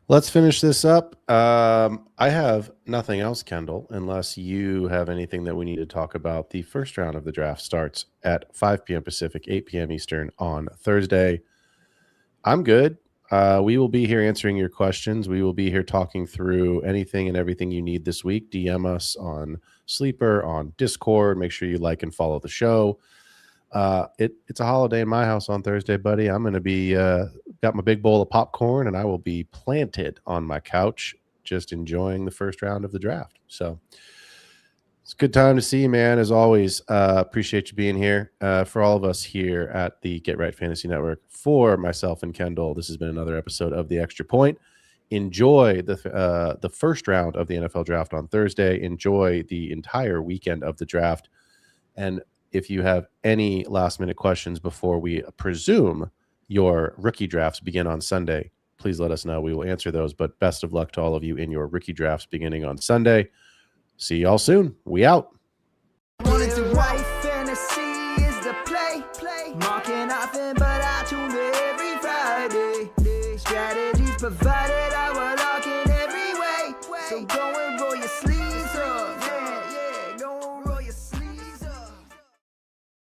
Speaker 3: Let's finish this up. I have nothing else, Kendall, unless you have anything that we need to talk about. The first round of the draft starts at 5 p.m. Pacific, 8 p.m. Eastern on Thursday. I'm good. We will be here answering your questions. We will be here talking through anything and everything you need this week. DM us on Sleeper, on Discord. Make sure you like and follow the show. It's a holiday in my house on Thursday, buddy. I'm going to be got my big bowl of popcorn, and I will be planted on my couch just enjoying the first round of the draft. So it's a good time to see you, man. As always, appreciate you being here. For all of us here at the Get Right Fantasy Network, for myself and Kendall, this has been another episode of The Extra Point. Enjoy the first round of the NFL draft on Thursday. Enjoy the entire weekend of the draft. And if you have any last-minute questions before we presume your rookie drafts begin on Sunday, please let us know. We will answer those. But best of luck to all of you in your rookie drafts beginning on Sunday. See y'all soon. We out.
Speaker 5: Fantasy is the play. Marking nothing but I tune every Friday. Strategies provided.